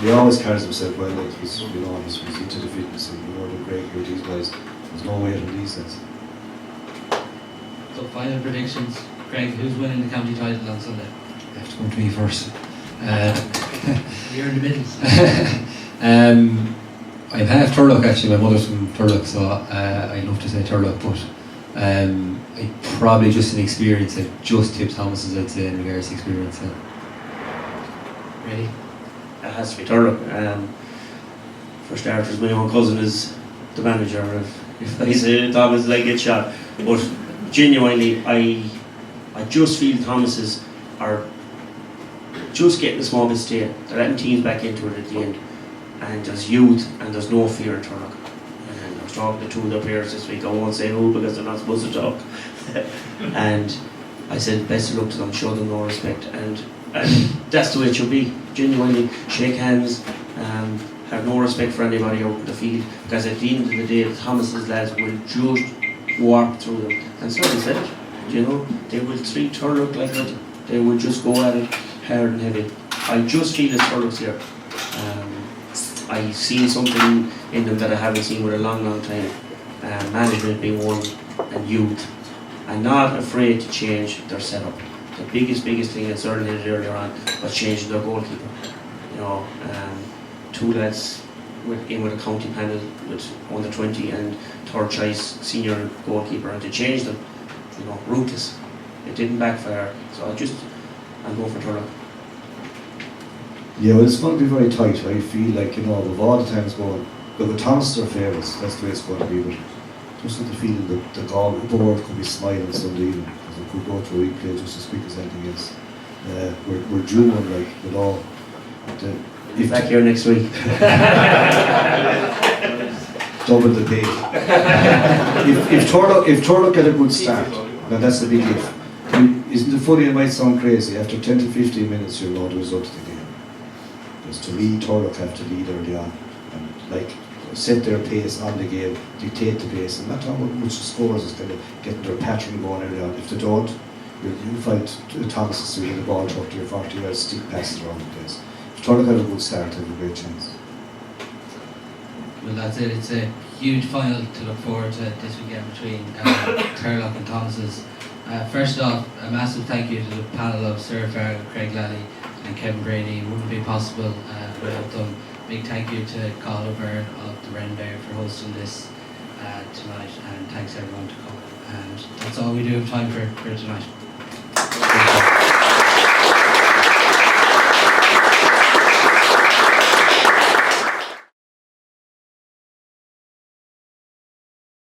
He always carries himself well, like he's, you know, he's into the fitness, and more than Greg here, these guys. There's no weight on these guys. So final predictions, Greg, who's winning the county title on Sunday? You have to come to me first. You're in the middle. I'm half Turlough actually, my mother's from Turlough, so I'd love to say Turlough, but I probably just an experience, I'd just tip Thomas's, I'd say, in regards to experience. Ready? It has to be Turlough. For starters, my own cousin is the manager. If I say Thomas, I get shot. But genuinely, I just feel Thomas's are just getting a small bit stale. They're letting teams back into it at the end. And there's youth and there's no fear in Turlough. And I was talking to two of the players this week. I won't say who because they're not supposed to talk. And I said, best of luck to them, show them no respect. And that's the way it should be. Genuinely, shake hands, have no respect for anybody out in the field. Because at the end of the day, the Thomas's lads will just warp through them. And somebody said it, you know, they will treat Turlough like that. They will just go at it hard and heavy. I just feel it's Turlough's here. I've seen something in them that I haven't seen with a long, long time. Management being one, and youth, and not afraid to change their setup. The biggest thing, and certainly did earlier on, was changing their goalkeeper. You know, two lads in with a county panel with under 20 and third choice senior goalkeeper, and to change them, you know, ruthless. It didn't backfire, so I'm going for Turlough. Yeah, well, it's going to be very tight. I feel like, you know, with all the times going, look, with Thomas are favourites, that's the way it's going to be. But just with the feeling that the board could be smiling Sunday evening, because it could go to a replay just as quick as anything else. We're due one, like, with all. If back here next week. Double the pay. if Turlough get a good start, then that's the big if. Isn't it funny? It might sound crazy. After 10 to 15 minutes, you'll know the result of the game. Because to me, Turlough have to lead early on and like set their pace on the game, dictate the pace, and not how much the scores is kind of getting their pattern going early on. If they don't, you'll find Thomas to get the ball 30 or 40 yards, stick passes around the place. If Turlough have a good start, they have a great chance. Well, that's it. It's a huge final to look forward to this weekend between Turlough and Thomas's. First off, a massive thank you to the panel of Cyril Farrell, Greg Lally and Kevin Brady. It wouldn't be possible without them. Big thank you to Cathal Byrne of the Wren Bar for hosting this tonight, and thanks everyone to come. And that's all we do have time for tonight.